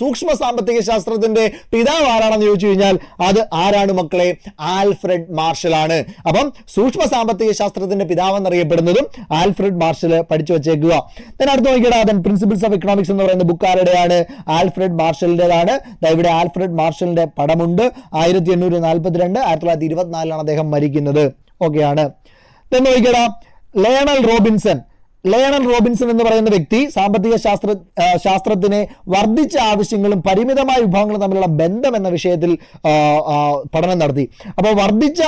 സൂക്ഷ്മ സാമ്പത്തിക ശാസ്ത്രത്തിന്റെ പിതാവ് ആരാണെന്ന് ചോദിച്ചു കഴിഞ്ഞാൽ അത് ആരാണ് മക്കളെ? ആൽഫ്രഡ് മാർഷൽ ആണ്. അപ്പം സൂക്ഷ്മ സാമ്പത്തിക ശാസ്ത്രത്തിന്റെ പിതാവ് എന്നറിയപ്പെടുന്നതും ആൽഫ്രഡ് മാർഷൽ പഠിച്ചു വെച്ചേക്കുക. അടുത്ത് നോക്കിയടാ, പ്രിൻസിപ്പിൾസ് ഓഫ് ഇക്കണോമിക്സ് എന്ന് പറയുന്ന ബുക്ക് ആരുടെയാണ്? ആൽഫ്രഡ് മാർഷലിന്റേതാണ്. ഇവിടെ ആൽഫ്രഡ് മാർഷലിന്റെ പടമുണ്ട്. 1842 1924 അദ്ദേഹം മരിക്കുന്നത്. ഓക്കെയാണ്. നോക്കിക്കടാ, ലയണൽ റോബിൻസൺ എന്ന് പറയുന്ന വ്യക്തി സാമ്പത്തിക ശാസ്ത്രത്തിനെ വർദ്ധിച്ച ആവശ്യങ്ങളും പരിമിതമായ വിഭവങ്ങളും തമ്മിലുള്ള ബന്ധം എന്ന വിഷയത്തിൽ പഠനം നടത്തി. അപ്പോൾ വർദ്ധിച്ച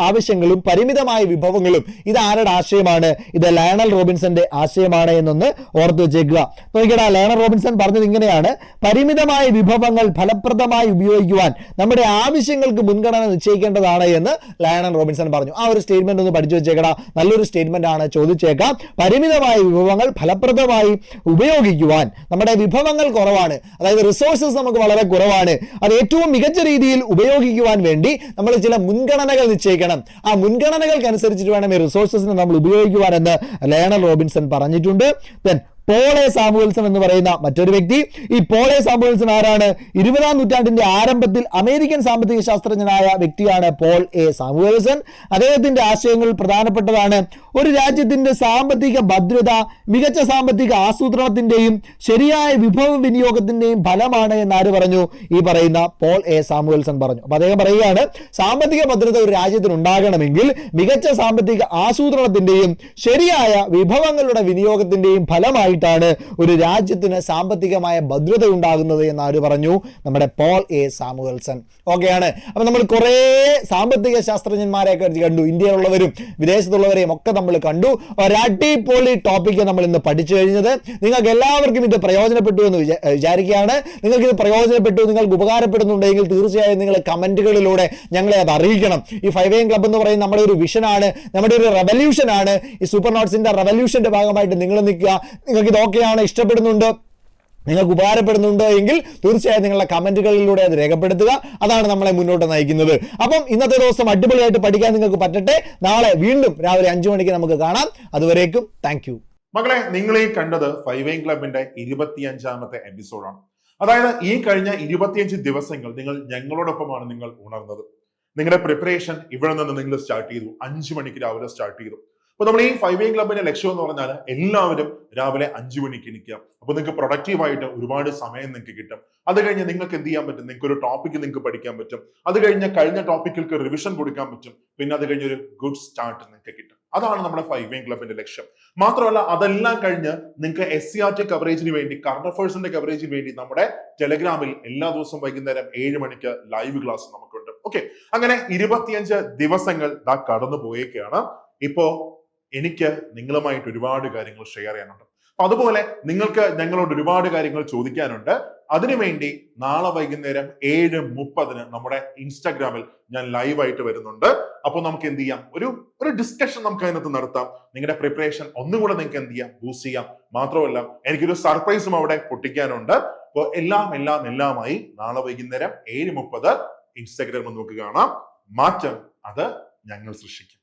ആവശ്യങ്ങളും പരിമിതമായ വിഭവങ്ങളും ഇത് ആരുടെ ആശയമാണ്? ഇത് ലയണൽ റോബിൻസന്റെ ആശയമാണ് എന്നൊന്ന് ഓർത്തു വെച്ചേക്കുക. നോക്കിക്കടാ, ലയണൽ റോബിൻസൺ പറഞ്ഞത് ഇങ്ങനെയാണ്: പരിമിതമായ വിഭവങ്ങൾ ഫലപ്രദമായി ഉപയോഗിക്കുവാൻ നമ്മുടെ ആവശ്യങ്ങൾക്ക് മുൻഗണന നിശ്ചയിക്കേണ്ടതാണ് എന്ന് ലയണൽ റോബിൻസൺ പറഞ്ഞു. ആ ഒരു സ്റ്റേറ്റ്മെന്റ് ഒന്ന് പഠിച്ചു വെച്ചേക്കടാ, നല്ലൊരു സ്റ്റേറ്റ്മെന്റ് ആണ്, ചോദിച്ചേക്കാം. പരിമിതമായ വിഭവങ്ങൾ ഫലപ്രദമായി ഉപയോഗിക്കുവാൻ, നമ്മുടെ വിഭവങ്ങൾ കുറവാണ്, അതായത് റിസോഴ്സസ് നമുക്ക് വളരെ കുറവാണ്, അത് ഏറ്റവും മികച്ച രീതിയിൽ ഉപയോഗിക്കുവാൻ വേണ്ടി നമ്മൾ ചില മുൻഗണനകൾ നിശ്ചയിക്കണം. ആ മുൻഗണനകൾക്കനുസരിച്ചിട്ട് വേണം ഈ റിസോഴ്സസിനെ നമ്മൾ ഉപയോഗിക്കുവാൻ എന്ന് ലയണൽ റോബിൻസൺ പറഞ്ഞിട്ടുണ്ട്. പോൾ എ സാമുവൽസൺ എന്ന് പറയുന്ന മറ്റൊരു വ്യക്തി. ഈ പോൾ എ സാമുവൽസൺ ആരാണ്? 20-ാം നൂറ്റാണ്ടിന്റെ ആരംഭത്തിൽ അമേരിക്കൻ സാമ്പത്തിക ശാസ്ത്രജ്ഞനായ വ്യക്തിയാണ് പോൾ എ സാമുവൽസൺ. അദ്ദേഹത്തിന്റെ ആശയങ്ങൾ പ്രധാനപ്പെട്ടതാണ്. ഒരു രാജ്യത്തിന്റെ സാമ്പത്തിക ഭദ്രത മികച്ച സാമ്പത്തിക ആസൂത്രണത്തിന്റെയും ശരിയായ വിഭവ വിനിയോഗത്തിന്റെയും ഫലമാണ് എന്ന് ആര് പറഞ്ഞു? ഈ പറയുന്ന പോൾ എ സാമുവൽസൺ പറഞ്ഞു. അപ്പൊ അദ്ദേഹം പറയുകയാണ്, സാമ്പത്തിക ഭദ്രത ഒരു രാജ്യത്തിന് ഉണ്ടാകണമെങ്കിൽ മികച്ച സാമ്പത്തിക ആസൂത്രണത്തിന്റെയും ശരിയായ വിഭവങ്ങളുടെ വിനിയോഗത്തിന്റെയും ഫലമായി ഒരു രാജ്യത്തിന് സാമ്പത്തികമായ ഭദ്രത ഉണ്ടാകുന്നത് എന്ന് ആര് പറഞ്ഞു? നമ്മുടെ പോൾ എ സാമുവൽസൺ. ഓക്കെയാണ്. അപ്പൊ നമ്മൾ കുറെ സാമ്പത്തിക ശാസ്ത്രജ്ഞന്മാരെയൊക്കെ കണ്ടു, ഇന്ത്യയിലുള്ളവരും വിദേശത്തുള്ളവരെയും ഒക്കെ നമ്മൾ കണ്ടു. ഒരടിപൊളി ടോപ്പിക്ക് നമ്മൾ ഇന്ന് പഠിച്ചു കഴിഞ്ഞത്. നിങ്ങൾക്ക് എല്ലാവർക്കും ഇത് പ്രയോജനപ്പെട്ടു എന്ന് വിചാരിക്കുകയാണ്. നിങ്ങൾക്ക് ഇത് പ്രയോജനപ്പെട്ടു, നിങ്ങൾക്ക് ഉപകാരപ്പെടുന്നുണ്ടെങ്കിൽ തീർച്ചയായും നിങ്ങൾ കമന്റുകളിലൂടെ ഞങ്ങളെ അത് അറിയിക്കണം. ഈ 5am ക്ലബ് എന്ന് പറയുന്നത് നമ്മുടെ ഒരു വിഷനാണ്, നമ്മുടെ ഒരു റെവല്യൂഷൻ ആണ്. ഈ സൂപ്പർ നോട്ട്സിന്റെ റെവല്യൂഷന്റെ ഭാഗമായിട്ട് നിങ്ങൾ നിൽക്കുക. നിങ്ങൾക്ക് ഇതൊക്കെയാണ് ഇഷ്ടപ്പെടുന്നുണ്ട്, നിങ്ങൾക്ക് ഉപകാരപ്പെടുന്നുണ്ടോ എങ്കിൽ തീർച്ചയായും നിങ്ങളുടെ കമന്റുകളിലൂടെ അത് രേഖപ്പെടുത്തുക. അതാണ് നമ്മളെ മുന്നോട്ട് നയിക്കുന്നത്. അപ്പം ഇന്നത്തെ ദിവസം അടിപൊളിയായിട്ട് പഠിക്കാൻ നിങ്ങൾക്ക് പറ്റട്ടെ. നാളെ വീണ്ടും രാവിലെ 5 മണിക്ക് നമുക്ക് കാണാം. അതുവരേക്കും താങ്ക് യു. മകളെ, നിങ്ങൾ ഈ കണ്ടത് 5am ക്ലബിന്റെ 25ാമത്തെ എപ്പിസോഡാണ്. അതായത് ഈ കഴിഞ്ഞ 25 ദിവസങ്ങൾ നിങ്ങൾ ഞങ്ങളോടൊപ്പമാണ് നിങ്ങൾ ഉണർന്നത്. നിങ്ങളുടെ പ്രിപ്പറേഷൻ ഇവിടെ നിന്ന് നിങ്ങൾ സ്റ്റാർട്ട് ചെയ്തു. 5 മണിക്ക് രാവിലെ സ്റ്റാർട്ട് ചെയ്തു. അപ്പൊ നമ്മൾ ഈ 5am ക്ലബിന്റെ ലക്ഷ്യം എന്ന് പറഞ്ഞാൽ എല്ലാവരും രാവിലെ 5 മണിക്ക് എണീക്കുക. അപ്പൊ നിങ്ങൾക്ക് പ്രൊഡക്റ്റീവായിട്ട് ഒരുപാട് സമയം നിങ്ങൾക്ക് കിട്ടും. അത് കഴിഞ്ഞ് നിങ്ങൾക്ക് എന്ത് ചെയ്യാൻ പറ്റും? നിങ്ങൾക്ക് ഒരു ടോപ്പിക് നിങ്ങൾക്ക് പഠിക്കാൻ പറ്റും. അത് കഴിഞ്ഞ് കഴിഞ്ഞ ടോപ്പിക്കുകൾക്ക് റിവിഷൻ കൊടുക്കാൻ പറ്റും. പിന്നെ അത് കഴിഞ്ഞ് ഒരു ഗുഡ് സ്റ്റാർട്ട് നിങ്ങൾക്ക് കിട്ടും. അതാണ് നമ്മുടെ 5am ക്ലബിന്റെ ലക്ഷ്യം. മാത്രമല്ല അതെല്ലാം കഴിഞ്ഞ് നിങ്ങൾക്ക് SCRT കവറേജിന് വേണ്ടി, കറണ്ട് അഫയേഴ്സിന്റെ കവറേജിന് വേണ്ടി നമ്മുടെ ടെലഗ്രാമിൽ എല്ലാ ദിവസവും വൈകുന്നേരം 7 മണിക്ക് ലൈവ് ക്ലാസ് നമുക്കുണ്ട്. ഓക്കെ, അങ്ങനെ 25 ദിവസങ്ങൾ കടന്നു പോയേക്കാണ്. ഇപ്പോ എനിക്ക് നിങ്ങളുമായിട്ട് ഒരുപാട് കാര്യങ്ങൾ ഷെയർ ചെയ്യാനുണ്ട്. അപ്പൊ അതുപോലെ നിങ്ങൾക്ക് ഞങ്ങളോട് ഒരുപാട് കാര്യങ്ങൾ ചോദിക്കാനുണ്ട്. അതിനുവേണ്ടി നാളെ വൈകുന്നേരം 7:30 നമ്മുടെ ഇൻസ്റ്റാഗ്രാമിൽ ഞാൻ ലൈവായിട്ട് വരുന്നുണ്ട്. അപ്പോൾ നമുക്ക് എന്ത് ചെയ്യാം? ഒരു ഡിസ്കഷൻ നമുക്ക് അതിനകത്ത് നടത്താം. നിങ്ങളുടെ പ്രിപ്പറേഷൻ ഒന്നുകൂടെ നിങ്ങൾക്ക് എന്ത് ചെയ്യാം? ബൂസ്റ്റ് ചെയ്യാം. മാത്രമല്ല എനിക്കൊരു സർപ്രൈസും അവിടെ പൊട്ടിക്കാനുണ്ട്. അപ്പോൾ എല്ലാമായി നാളെ വൈകുന്നേരം 7:30 ഇൻസ്റ്റാഗ്രാമിൽ നമുക്ക് കാണാം. മാറ്റം അത് ഞങ്ങൾ സൃഷ്ടിക്കും.